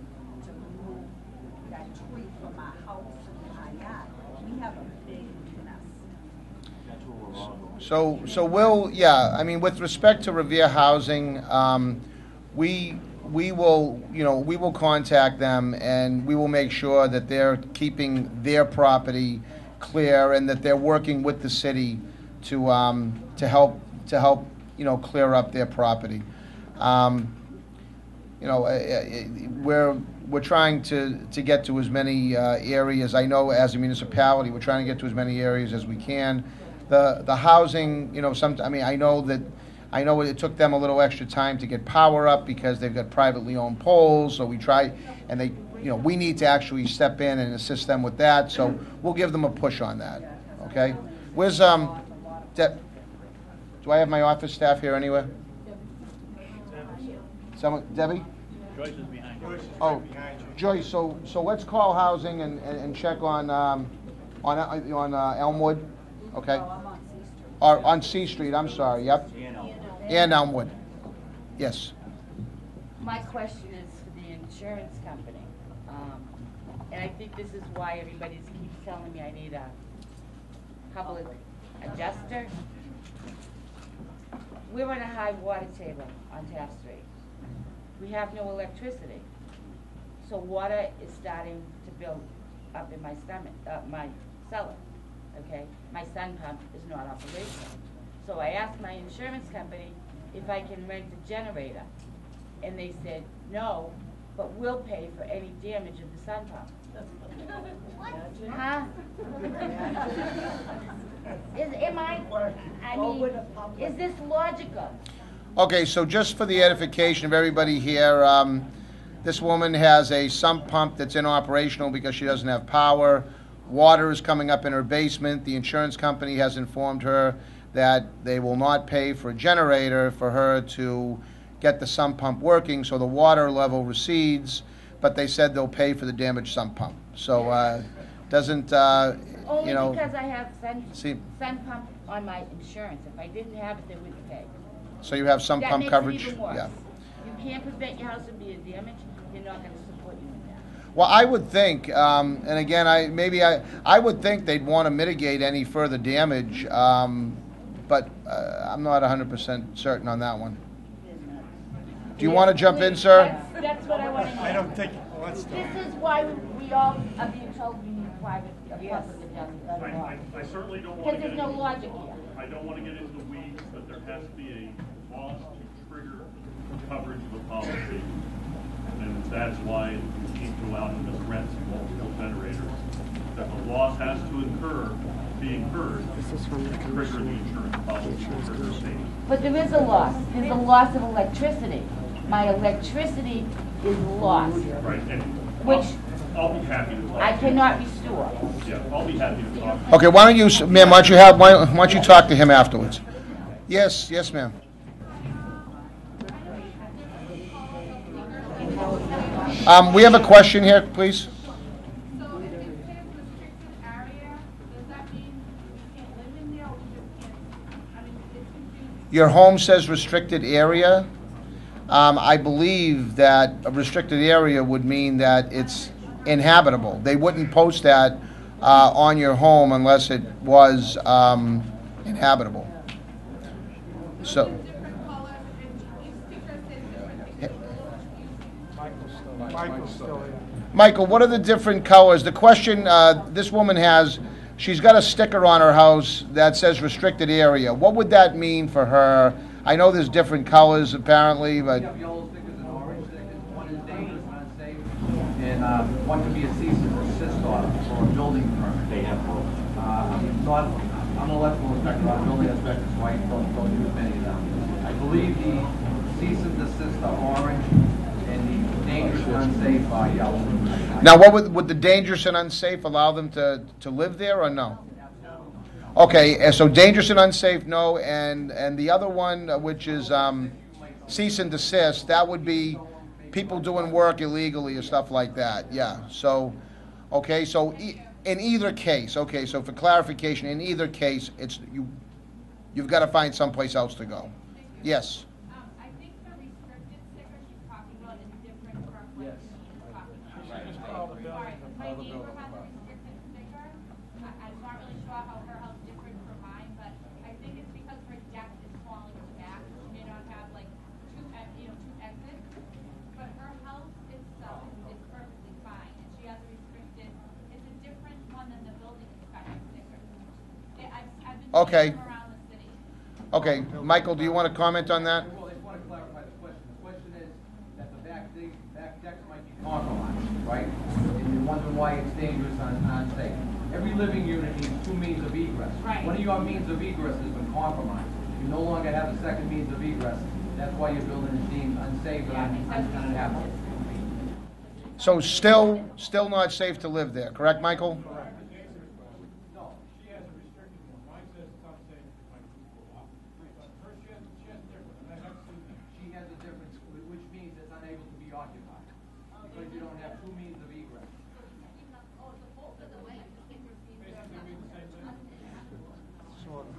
to remove that tree from our house and our yard. We have a big mess. That's what we're all going. So we'll, yeah, I mean, with respect to Revere Housing, we will, we will contact them, and we will make sure that they're keeping their property clear and that they're working with the city to help, clear up their property. We're trying to get to as many areas. I know as a municipality, we're trying to get to as many areas as we can. The housing, I know it took them a little extra time to get power up because they've got privately owned poles, so we try, and they, we need to actually step in and assist them with that, so we'll give them a push on that, okay? Where's, do I have my office staff here anywhere? Someone, Debbie? Joyce is behind you. Oh, Joyce, so let's call housing and check on Elmwood, okay? Or on C Street, I'm sorry, yep. And Elmwood, yes. My question is for the insurance company. And I think this is why everybody keeps telling me I need a public adjuster. We're on a high water table on Taft Street. We have no electricity. So water is starting to build up in my stomach, my cellar, okay? My sun pump is not operational. So I asked my insurance company if I can rent a generator, and they said, no, but we'll pay for any damage of the sun pump. Huh? Is this logical? Okay, so just for the edification of everybody here, this woman has a sump pump that's inoperational because she doesn't have power. Water is coming up in her basement. The insurance company has informed her that they will not pay for a generator for her to get the sump pump working, so the water level recedes, but they said they'll pay for the damaged sump pump. So doesn't, Only you know... because I have See, sun pump on my insurance. If I didn't have it, they wouldn't pay. so you have sump That pump makes coverage? it even worse. Yeah. You can't prevent your house from being damaged. They're not going to support you in that. Well, I would think, and again, I would think they'd want to mitigate any further damage, but I'm not 100% certain on that one. Do you want to jump in, sir? That's what I want to know. I don't think, This is why we all are being told we need private, public adjustment. I certainly don't want Because to there's get no into, logic here. I don't want to get into the weeds, but there has to be a loss to trigger coverage of a policy. And that's why you can't go out and just rent multiple generators. That the loss has to be incurred to trigger the insurance policy to trigger payment. But there is a loss. There's a loss of electricity. My electricity is lost. Right, and Which I'll be happy to talk. I cannot restore. Yeah, I'll be happy to talk. Okay, why don't you, ma'am, why don't you talk to him afterwards? Yes, ma'am. We have a question here, please. So if it says restricted area, does that mean we can't live in there, or we just can't, I mean, it's confusing. Your home says restricted area. I believe that a restricted area would mean that it's inhabitable. They wouldn't post that on your home unless it was inhabitable. So, Michael, what are the different colors? The question this woman has, she's got a sticker on her house that says restricted area. What would that mean for her? I know there's different colors apparently, but... We have yellow stickers and orange stickers. One is dangerous and unsafe, and one can be a cease and desist order for a building permit. I'm an electrical inspector, I'm a building inspector, so I don't use many of them. I believe the cease and desist are orange, and the dangerous and unsafe are yellow. Now, what would the dangerous and unsafe allow them to live there or no? Okay, so dangerous and unsafe, no, and the other one, which is cease and desist, that would be people doing work illegally or stuff like that. Yeah. So, okay, so in either case, okay, so for clarification, in either case, it's you've got to find someplace else to go. Yes. I think the restricted sticker she's talking about is different from what she's talking about. Right, my neighbor has a restricted sticker. I'm not really sure how her house differs from mine, but I think it's because her deck is falling to the back. She may not have like two exits, but her house itself is perfectly fine, and she has a restricted. It's a different one than the building inspector sticker. I've been Okay. seeing them around the city. Okay, Michael, do you want to comment on that? Well, I just want to clarify the question. The question is that the back decks might be compromised, right? And you're wondering why it's dangerous and unsafe. Every living unit needs two means of egress. Right. One of your means of egress has been compromised. You no longer have a second means of egress. That's why your building is deemed unsafe and uninhabitable. So still not safe to live there, correct, Michael? No, she has a restricted one. Mine says it's unsafe if I go off. But her, she has different, and I have to. She has a difference, which means it's unable to be occupied. Because you don't have two means of egress.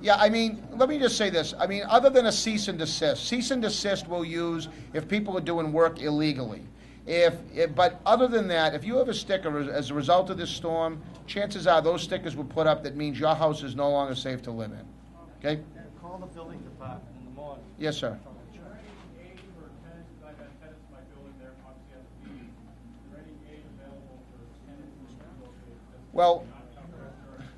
Yeah, I mean, let me just say this. I mean, other than a cease and desist we'll use if people are doing work illegally. But other than that, if you have a sticker as a result of this storm, chances are those stickers were put up that means your house is no longer safe to live in. Okay? Call the building department in the morning. Yes, sir. Are there any aid for tenants, I've had tenants in my building there, obviously have to be, are there any Well,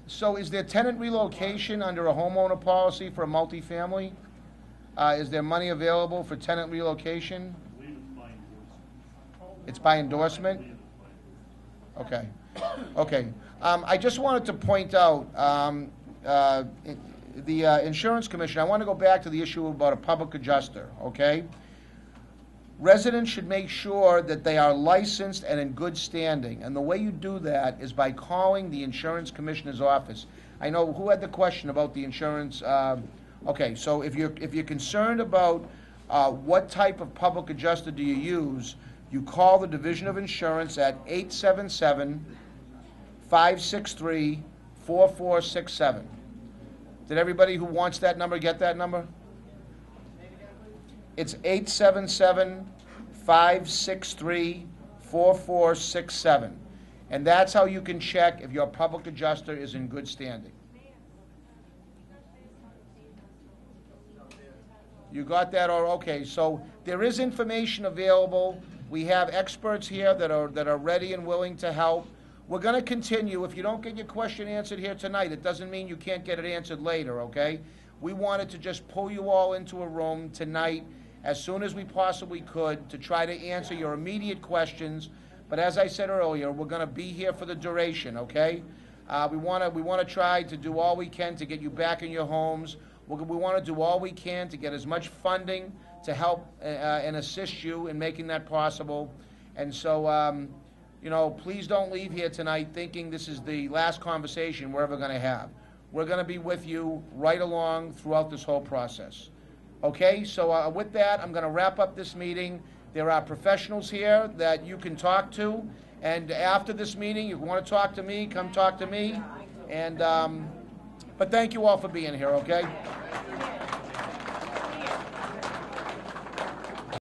so is there tenant relocation under a homeowner policy for a multifamily? Is there money available for tenant relocation? I believe it's by endorsement. It's by endorsement? Okay. Okay. I just wanted to point out, the insurance commission, I want to go back to the issue about a public adjuster, okay? Residents should make sure that they are licensed and in good standing, and the way you do that is by calling the insurance commissioner's office. I know, who had the question about the insurance? Okay, so if you're concerned about what type of public adjuster do you use, you call the Division of Insurance at 877-563-4467. Did everybody who wants that number get that number? It's 877-563-4467. And that's how you can check if your public adjuster is in good standing. You got that? Or okay, so there is information available. We have experts here that are ready and willing to help. We're going to continue. If you don't get your question answered here tonight, it doesn't mean you can't get it answered later, okay? We wanted to just pull you all into a room tonight as soon as we possibly could to try to answer your immediate questions. But as I said earlier, we're going to be here for the duration, okay? We want to try to do all we can to get you back in your homes. We want to do all we can to get as much funding to help and assist you in making that possible. And so, you know, please don't leave here tonight thinking this is the last conversation we're ever going to have. We're going to be with you right along throughout this whole process. Okay, so with that, I'm going to wrap up this meeting. There are professionals here that you can talk to, and after this meeting, if you want to talk to me, come talk to me. And but thank you all for being here, okay?